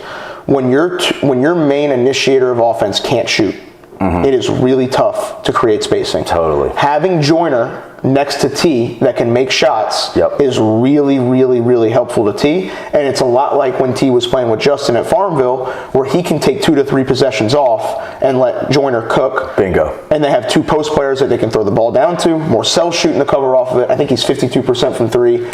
When your main initiator of offense can't shoot, it is really tough to create spacing. Totally. Having Joyner next to T that can make shots is really, really, really helpful to T. And it's a lot like when T was playing with Justin at Farmville, where he can take 2 to 3 possessions off and let Joyner cook. Bingo. And they have 2 post players that they can throw the ball down to. Morcell's shooting the cover off of it. I think he's 52% from 3.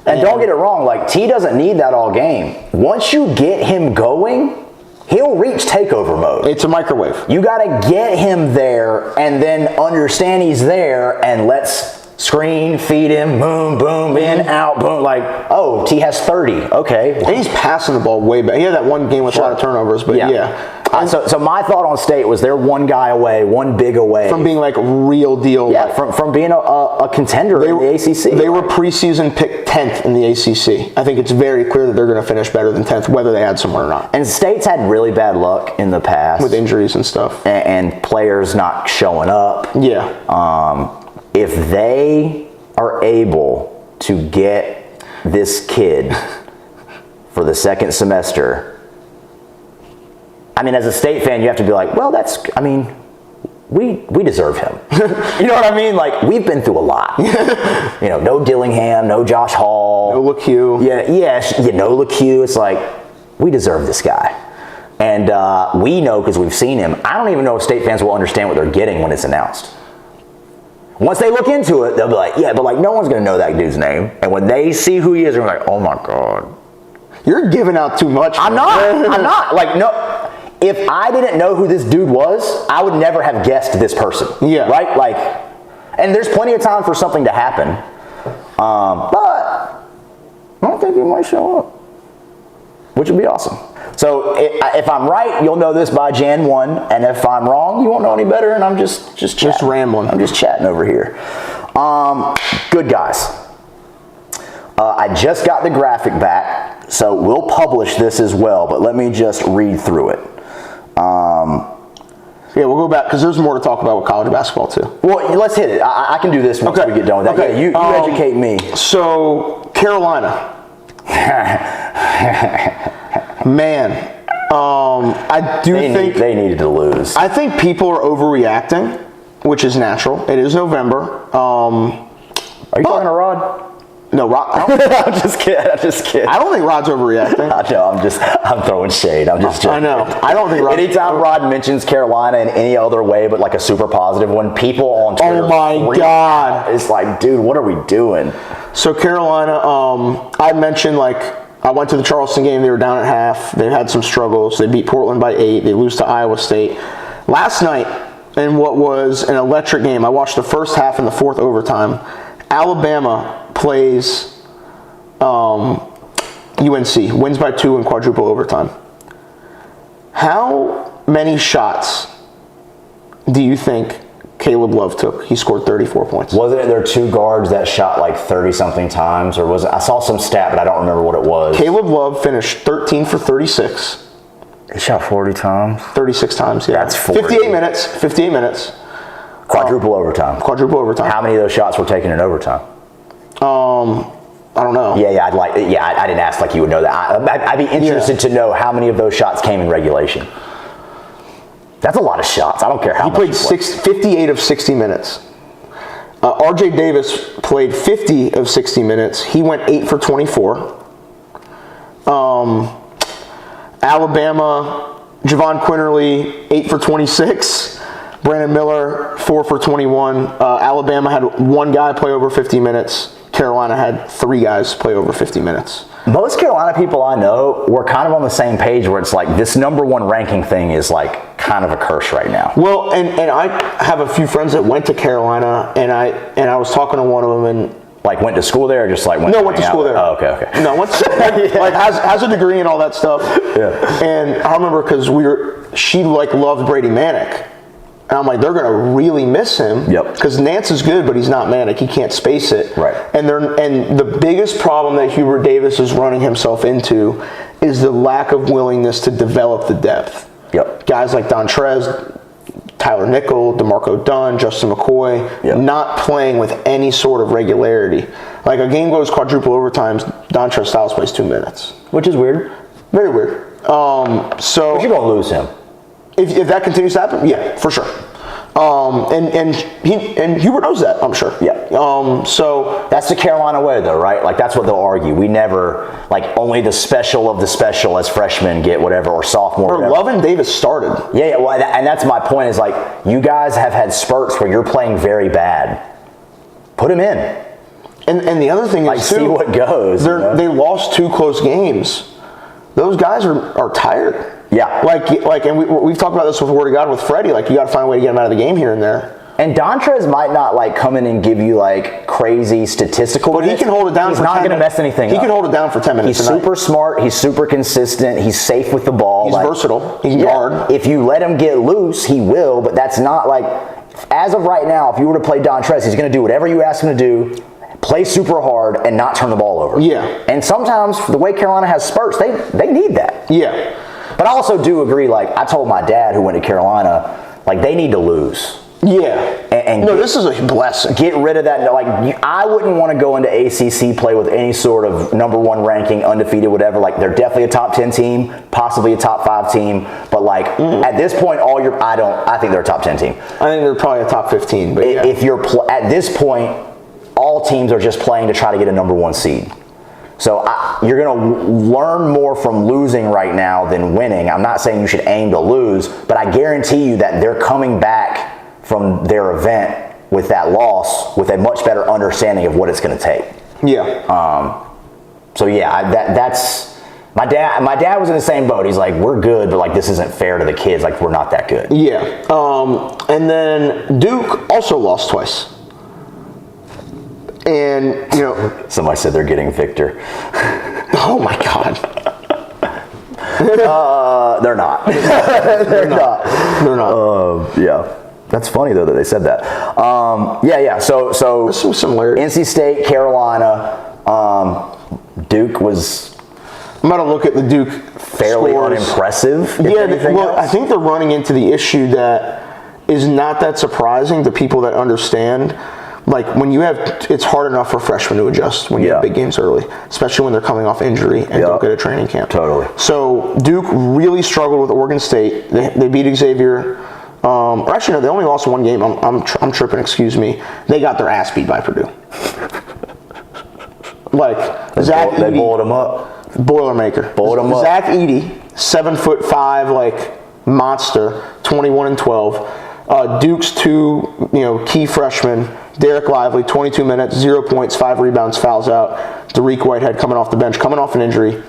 And don't get it wrong, like T doesn't need that all game. Once you get him going, he'll reach takeover mode. It's a microwave. You got to get him there and then understand he's there and let's screen, feed him, boom, boom, in, out, boom. Like, oh, T has 30. Okay. And he's passing the ball way back. He had that one game with a lot of turnovers, but yeah. So my thought on State was they're one guy away, one big away. From being like real deal. Yeah, like, from being a contender in the ACC. They were preseason picked 10th in the ACC. I think it's very clear that they're going to finish better than 10th, whether they had someone or not. And State's had really bad luck in the past. With injuries and stuff. And players not showing up. Yeah. If they are able to get this kid for the second semester, I mean, as a State fan, you have to be like, well, we deserve him. You know what I mean? Like, we've been through a lot. No Dillingham, no Josh Hall. No LeCue. No LeCue. It's like, we deserve this guy. And we know because we've seen him. I don't even know if State fans will understand what they're getting when it's announced. Once they look into it, they'll be like, yeah, but like no one's going to know that dude's name. And when they see who he is, they're like, oh my God. You're giving out too much. I'm not. Like, no. If I didn't know who this dude was, I would never have guessed this person. Yeah. Right? Like, and there's plenty of time for something to happen. But I don't think he might show up, which would be awesome. So if I'm right, you'll know this by Jan 1. And if I'm wrong, you won't know any better. And I'm just chatting. Just rambling. I'm just chatting over here. Good guys. I just got the graphic back, so we'll publish this as well. But let me just read through it. Yeah, we'll go back because there's more to talk about with college basketball too. Well, let's hit it. I can do this once we get done with that. Okay. Yeah, you educate me. So Carolina, man, I do think they needed to lose. I think people are overreacting, which is natural. It is November. Are you talking to Rod? No, Rod. I'm just kidding. I don't think Rod's overreacting. I know. I'm throwing shade. I'm just joking. I know. I don't think Rod. Anytime Rod mentions Carolina in any other way but like a super positive one, people on Twitter. Oh my God. It's like, dude, what are we doing? So Carolina, I mentioned I went to the Charleston game. They were down at half. They had some struggles. They beat Portland by 8. They lose to Iowa State. Last night, in what was an electric game, I watched the first half and the fourth overtime. Alabama plays UNC, wins by 2 in quadruple overtime. How many shots do you think Caleb Love took? He scored 34 points. Wasn't it there 2 guards that shot like 30-something times? Or was it? I saw some stat, but I don't remember what it was. Caleb Love finished 13 for 36. He shot 40 times? 36 times, yeah. That's 40. 58 minutes. Quadruple overtime. Quadruple overtime. How many of those shots were taken in overtime? I don't know. Yeah, I didn't ask like you would know that. I'd be interested to know how many of those shots came in regulation. That's a lot of shots. I don't care how much he played 58 of 60 minutes. RJ Davis played 50 of 60 minutes. He went 8 for 24. Alabama, Javon Quinterly, 8 for 26. Brandon Miller, 4 for 21. Alabama had 1 guy play over 50 minutes. Carolina had 3 guys play over 50 minutes. Most Carolina people I know were kind of on the same page where it's like this number 1 ranking thing is like kind of a curse right now. Well, and I have a few friends that went to Carolina, and I was talking to one of them, and like went to school there, or just like went to school there. Oh, okay. No, went to, like has a degree and all that stuff. Yeah. And I remember because she like loved Brady Manick. And I'm like, they're going to really miss him. Yep. Because Nance is good, but he's not Manick. He can't space it. Right. And the biggest problem that Hubert Davis is running himself into is the lack of willingness to develop the depth. Yep. Guys like Dontrez, Tyler Nickel, DeMarco Dunn, Justin McCoy, not playing with any sort of regularity. Like a game goes quadruple overtimes, Dontrez Styles plays 2 minutes. Which is weird. Very weird. But you're going to lose him. If that continues to happen, yeah, for sure. And Hubert knows that, I'm sure. Yeah. So that's the Carolina way, though, right? Like that's what they'll argue. We never only the special of the special as freshmen get whatever or sophomore. Love and Davis started. Yeah. Well, and that's my point. Is like you guys have had spurts where you're playing very bad. Put him in. And the other thing is too, see what goes. They lost 2 close games. Those guys are tired. Yeah. And we've talked about this with Word of God with Freddie. Like, you got to find a way to get him out of the game here and there. And Dontrez might not come in and give you crazy statistical. But he can hold it down. He's for not 10 going to mess anything up. He can hold it down for 10 minutes. He's super smart. He's super consistent. He's safe with the ball. He's versatile. He can guard. If you let him get loose, he will. But that's not as of right now. If you were to play Dontrez, he's going to do whatever you ask him to do. Play super hard and not turn the ball over. Yeah. And sometimes the way Carolina has spurts, they need that. Yeah. But I also do agree, I told my dad who went to Carolina, they need to lose. Yeah. And this is a blessing. Get rid of that. I wouldn't want to go into ACC play with any sort of number 1 ranking, undefeated, whatever. They're definitely a top 10 team, possibly a top 5 team. But at this point, I think they're a top 10 team. I think they're probably a top 15. But yeah. If you're at this point, all teams are just playing to try to get a number 1 seed. So you're going to learn more from losing right now than winning. I'm not saying you should aim to lose, but I guarantee you that they're coming back from their event with that loss with a much better understanding of what it's going to take. Yeah. That's my dad. My dad was in the same boat. He's like, we're good, but this isn't fair to the kids. We're not that good. Yeah. And then Duke also lost twice. And, somebody said they're getting Victor. Oh my God. They're not. They're not. Yeah. That's funny though that they said that. So there's some similarity. NC State, Carolina, Duke was. I'm going to look at the Duke fairly scores. Unimpressive. I think they're running into the issue that is not that surprising to people that understand. When you have, it's hard enough for freshmen to adjust when you have big games early, especially when they're coming off injury and don't get a training camp. Totally. So Duke really struggled with Oregon State. They beat Xavier. Or actually, no, they only lost 1 game. I'm tripping. Excuse me. They got their ass beat by Purdue. Zach Edey, they boiled them up. Boilermaker. Boiled them up. Zach Edey, 7'5", monster, 21-12. Duke's 2, key freshmen. Derek Lively, 22 minutes, 0 points, 5 rebounds, fouls out. Dariq Whitehead coming off the bench, coming off an injury.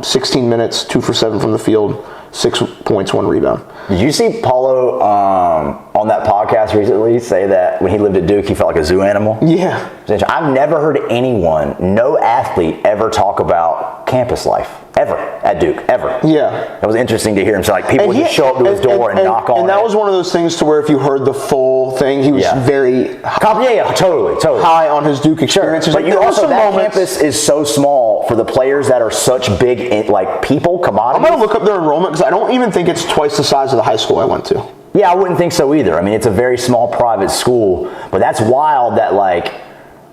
16 minutes, 2 for 7 from the field, 6 points, 1 rebound. Did you see Paulo on that podcast recently say that when he lived at Duke, he felt like a zoo animal? Yeah. I've never heard anyone, no athlete, ever talk about campus life. ever at Duke, ever. Yeah. It was interesting to hear him say, like, people would just show up to his door and knock on it. And that was one of those things to where if you heard the full thing, he was very totally. high on his Duke experiences. But you also, that campus is so small for the players that are such big, like, people, commodities. I'm going to look up their enrollment because I don't even think it's twice the size of the high school I went to. Yeah, I wouldn't think so either. I mean, it's a very small private school, but that's wild that, like,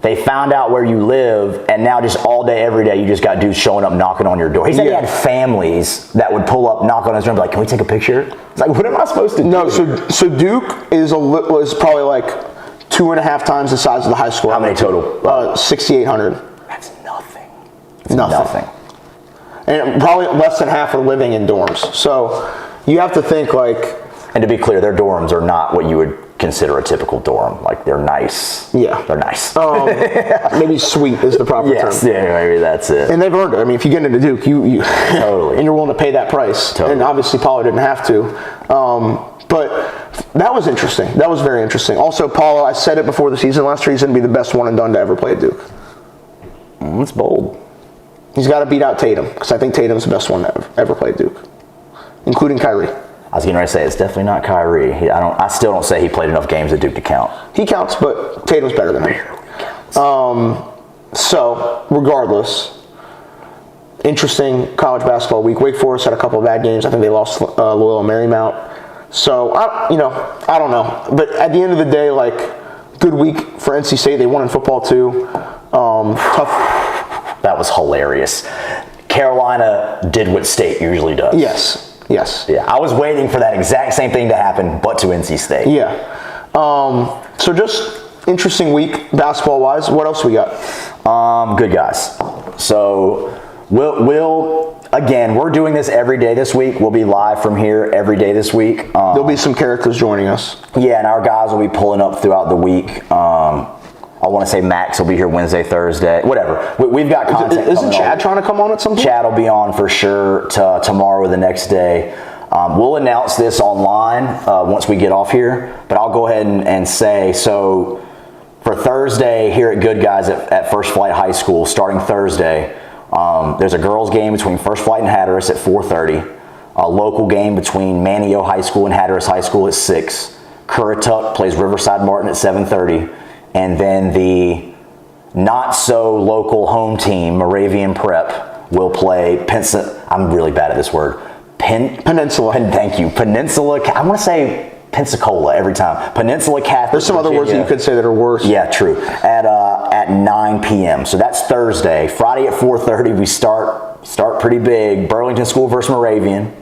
they found out where you live, and now just all day, every day, you just got dudes showing up, knocking on your door. He said he had families that would pull up, knock on his door, and be like, "Can we take a picture?" It's like, what am I supposed to do? No, so Duke is probably like 2.5 times the size of the high school. How many total? 6,800. That's nothing. Nothing. And probably less than half are living in dorms. So you have to think like. And to be clear, their dorms are not what you would consider a typical dorm. Like, they're nice. Yeah. They're nice. Maybe sweet is the proper term. Yeah, maybe that's it. And they've earned it. I mean, if you get into Duke, you totally. And you're willing to pay that price. Totally. And obviously Paulo didn't have to. But that was interesting. That was very interesting. Also, Paulo, I said it before the season last year, he's going to be the best one and done to ever play at Duke. That's bold. He's got to beat out Tatum, because I think Tatum's the best one to ever play at Duke, including Kyrie. I was getting ready to say, it's definitely not Kyrie. I still don't say he played enough games at Duke to count. He counts, but Tatum's better than him. So, regardless, interesting college basketball week. Wake Forest had a couple of bad games. I think they lost Loyola Marymount. So, I don't know. But at the end of the day, like, good week for NC State. They won in football, too. Tough. That was hilarious. Carolina did what State usually does. Yes. Yeah, I was waiting for that exact same thing to happen, but to NC State. Yeah. So just interesting week basketball-wise. What else we got? Good guys. So we'll again, we're doing this every day this week. We'll be live from here every day this week. There'll be some characters joining us. Yeah, and our guys will be pulling up throughout the week. I want to say Max will be here Wednesday, Thursday, whatever. We've got content. Isn't Chad trying to come on at some point? Chad will be on for sure tomorrow or the next day. We'll announce this online once we get off here, but I'll go ahead and say, so for Thursday here at Good Guys at First Flight High School, starting Thursday, there's a girls game between First Flight and Hatteras at 4:30, a local game between Manio High School and Hatteras High School at 6. Currituck plays Riverside Martin at 7:30. And then the not-so-local home team, Moravian Prep, will play I'm really bad at this word. Peninsula. Thank you. Peninsula. I want to say Pensacola every time. Peninsula Catholic. There's some other words that you could say that are worse. Yeah, true. At 9 p.m. So that's Thursday. Friday at 4:30, we start pretty big. Burlington School versus Moravian.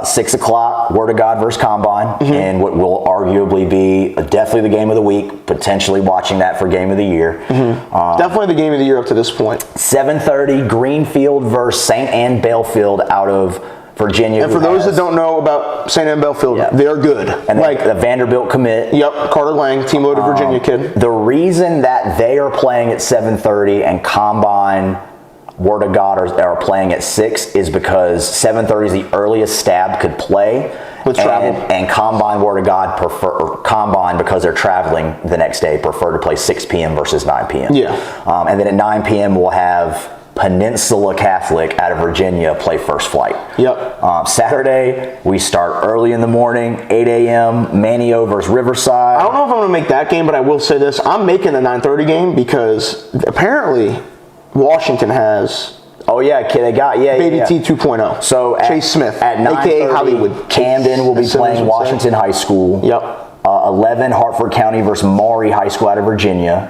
6 o'clock, Word of God versus Combine, and what will arguably be definitely the game of the week, potentially watching that for game of the year. Definitely the game of the year up to this point. 7:30, Greenfield versus St. Anne Belfield out of Virginia. And for those that don't know about St. Anne Belfield, they're good. And like the Vanderbilt commit. Yep, Carter Lang, team loaded Virginia kid. The reason that they are playing at 7:30 and Combine, Word of God are playing at 6 is because 7:30 is the earliest Stab could play. With travel. And Combine, Word of God Combine, because they're traveling the next day, prefer to play 6 p.m. versus 9 p.m. Yeah. And then at 9 p.m. we'll have Peninsula Catholic out of Virginia play First Flight. Yep. Saturday, we start early in the morning, 8 a.m., Manio versus Riverside. I don't know if I'm going to make that game, but I will say this. I'm making the 9:30 game because apparently Washington has they got Baby T 2.0. So Chase Smith at 9:30, aka Hollywood. Camden will be playing Washington High School. Yep. 11 Hartford County versus Maury High School out of Virginia.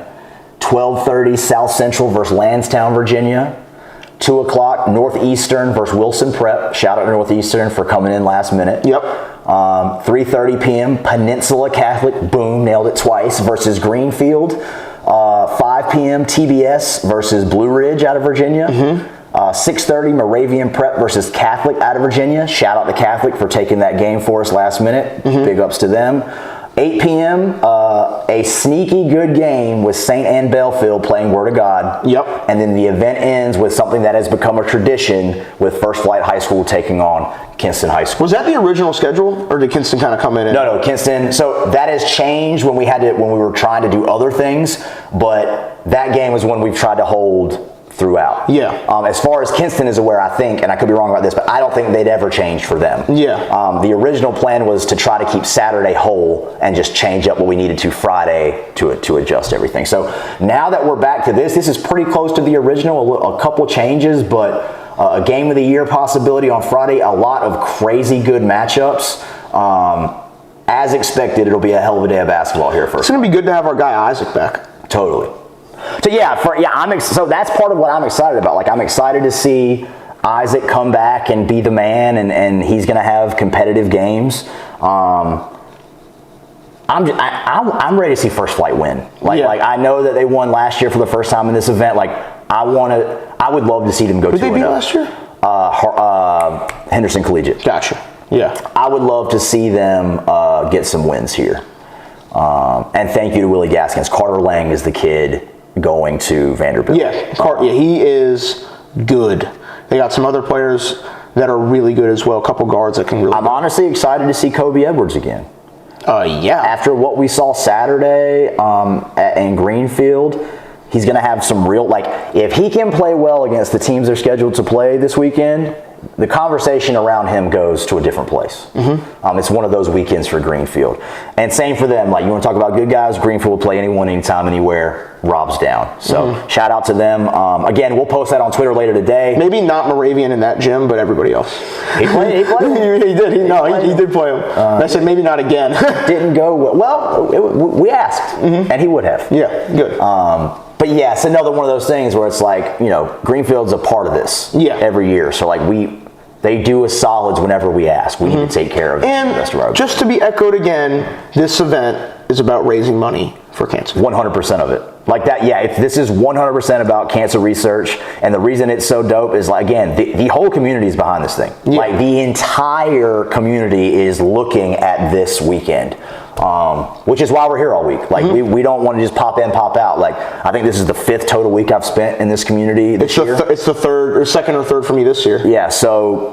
12:30 South Central versus Lansdowne, Virginia. 2 o'clock Northeastern versus Wilson Prep. Shout out to Northeastern for coming in last minute. Yep. 3:30 p.m. Peninsula Catholic, boom, nailed it twice, versus Greenfield. 5 p.m. TBS versus Blue Ridge out of Virginia. 6:30 Moravian Prep versus Catholic out of Virginia. Shout out to Catholic for taking that game for us last minute. Big ups to them. 8 p.m. A sneaky good game with St. Anne Belfield playing Word of God. Yep. And then the event ends with something that has become a tradition with First Flight High School taking on Kinston High School. Was that the original schedule, or did Kinston kind of come in? No, Kinston. So that has changed when we were trying to do other things, but that game was one we've tried to hold throughout. Yeah. As far as Kinston is aware, I think, and I could be wrong about this, but I don't think they'd ever change for them. Yeah. The original plan was to try to keep Saturday whole and just change up what we needed to Friday to adjust everything. So now that we're back to this is pretty close to the original, a couple changes, but a game of the year possibility on Friday, a lot of crazy good matchups. As expected, it'll be a hell of a day of basketball here first. It's going to be good to have our guy Isaac back. Totally. So so that's part of what I'm excited about. Like, I'm excited to see Isaac come back and be the man, and he's going to have competitive games. I'm ready to see First Flight win. Like I know that they won last year for the first time in this event. Like, I would love to see them go 2-0. Who did they beat last year? Henderson Collegiate. Gotcha. Yeah. I would love to see them get some wins here. And thank you to Willie Gaskins. Carter Lang is the kid going to Vanderbilt. Yeah, he is good. They got some other players that are really good as well. A couple guards that can really. I'm honestly excited to see Kobe Edwards again. Yeah. After what we saw Saturday in Greenfield, he's going to have some real, if he can play well against the teams they're scheduled to play this weekend, the conversation around him goes to a different place. Mm-hmm. It's one of those weekends for Greenfield. And same for them. Like, you want to talk about good guys, Greenfield will play anyone, anytime, anywhere. Rob's down. So shout out to them. Again, we'll post that on Twitter later today. Maybe not Moravian in that gym, but everybody else. He played? He did. He did play him. I said maybe not again. Didn't go well. We asked, and he would have. Yeah, good. But yeah, it's another one of those things where it's like, Greenfield's a part of this every year. So they do us solids whenever we ask. We need to take care of the rest of our. Just to be echoed again, this event is about raising money for cancer. 100% of it. Like that, this is 100% about cancer research, and the reason it's so dope is, like, again, the whole community is behind this thing. Yeah. Like, the entire community is looking at this weekend, which is why we're here all week. Like, we don't want to just pop in, pop out. Like, I think this is the 5th total week I've spent in this community this year. It's the third or second or third for me this year. Yeah, so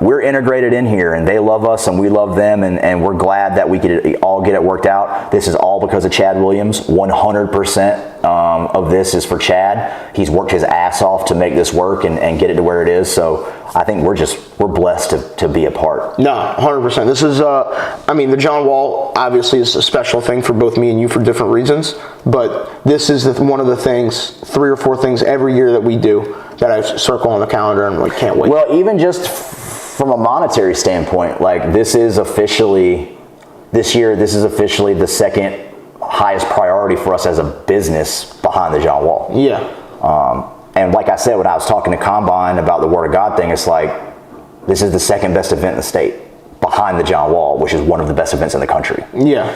we're integrated in here, and they love us, and we love them, and we're glad that we could all get it worked out. This is all because of Chad Williams. 100% of this is for Chad. He's worked his ass off to make this work and get it to where it is. So I think we're blessed to be a part. No, 100%. This is, the John Wall obviously is a special thing for both me and you for different reasons, but this is one of the things, 3 or 4 things every year that we do that I circle on the calendar and can't wait. Well, even just from a monetary standpoint, this is officially the second highest priority for us as a business behind the John Wall. Yeah. And like I said, when I was talking to Combine about the Word of God thing, it's like, this is the second best event in the state behind the John Wall, which is one of the best events in the country. Yeah.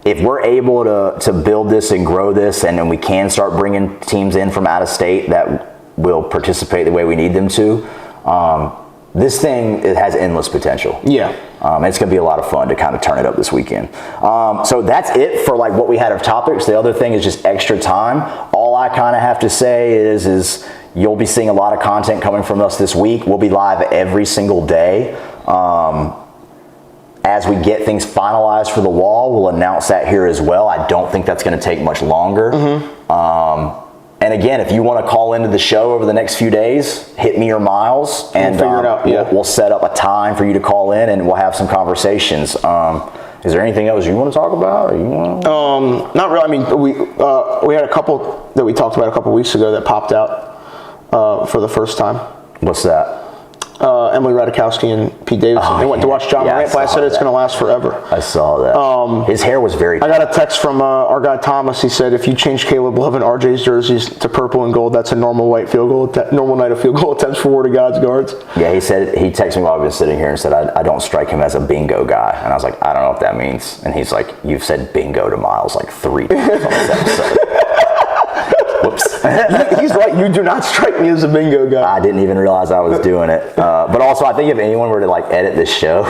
If we're able to build this and grow this, and then we can start bringing teams in from out of state that will participate the way we need them to, this thing, it has endless potential. Yeah. It's going to be a lot of fun to kind of turn it up this weekend. So that's it for what we had of topics. The other thing is just extra time. All I kind of have to say is you'll be seeing a lot of content coming from us this week. We'll be live every single day. As we get things finalized for the wall, we'll announce that here as well. I don't think that's going to take much longer. And again, if you want to call into the show over the next few days, hit me or Miles, and we'll figure it out. Yeah. We'll set up a time for you to call in, and we'll have some conversations. Is there anything else you want to talk about, or you want? Not really. We had a couple that we talked about a couple weeks ago that popped out for the first time. What's that? Emily Radikowski and Pete Davidson. They went to watch John Morant play. I said it's going to last forever. I saw that. His hair was very. I got a text from our guy Thomas. He said, if you change Caleb Love and RJ's jerseys to purple and gold, that's a normal night of field goal attempts for Word of God's guards. Yeah, he texted me while I've been sitting here and said, I don't strike him as a bingo guy. And I was like, I don't know what that means. And he's like, you've said bingo to Miles 3 times on this episode. Whoops. He's right. You do not strike me as a bingo guy. I didn't even realize I was doing it. But also, I think if anyone were to edit this show,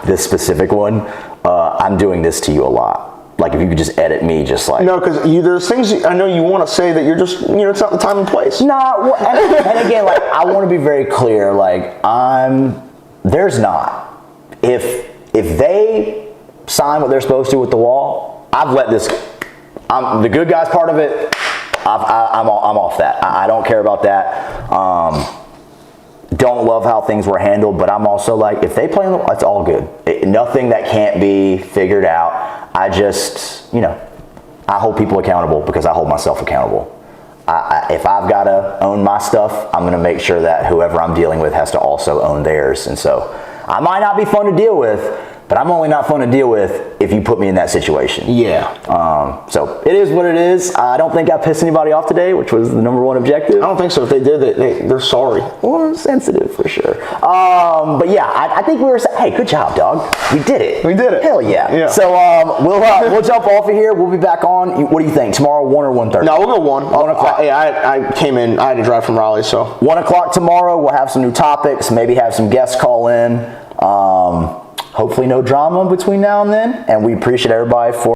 this specific one, I'm doing this to you a lot. If you could just edit me, no, because there's things I know you want to say that you're just it's not the time and place. No, and again, I want to be very clear. There's not. If they sign what they're supposed to with the wall, I've let this. The good guys part of it. I'm off that. I don't care about that. Don't love how things were handled, but I'm also like, if they play, it's all good. Nothing that can't be figured out. I just, I hold people accountable because I hold myself accountable. If I've got to own my stuff, I'm going to make sure that whoever I'm dealing with has to also own theirs. And so I might not be fun to deal with, but I'm only not fun to deal with if you put me in that situation. Yeah. So it is what it is. I don't think I pissed anybody off today, which was the number one objective. I don't think so. If they did, they're sorry. Or sensitive for sure. But yeah, I think we were. Hey, good job, dog. We did it. We did it. Hell yeah. So we'll jump off of here. We'll be back on. What do you think? Tomorrow, 1 or 1:30? No, we'll go 1. 1 o'clock. I came in. I had to drive from Raleigh, so 1 o'clock tomorrow. We'll have some new topics. Maybe have some guests call in. Hopefully no drama between now and then. And we appreciate everybody for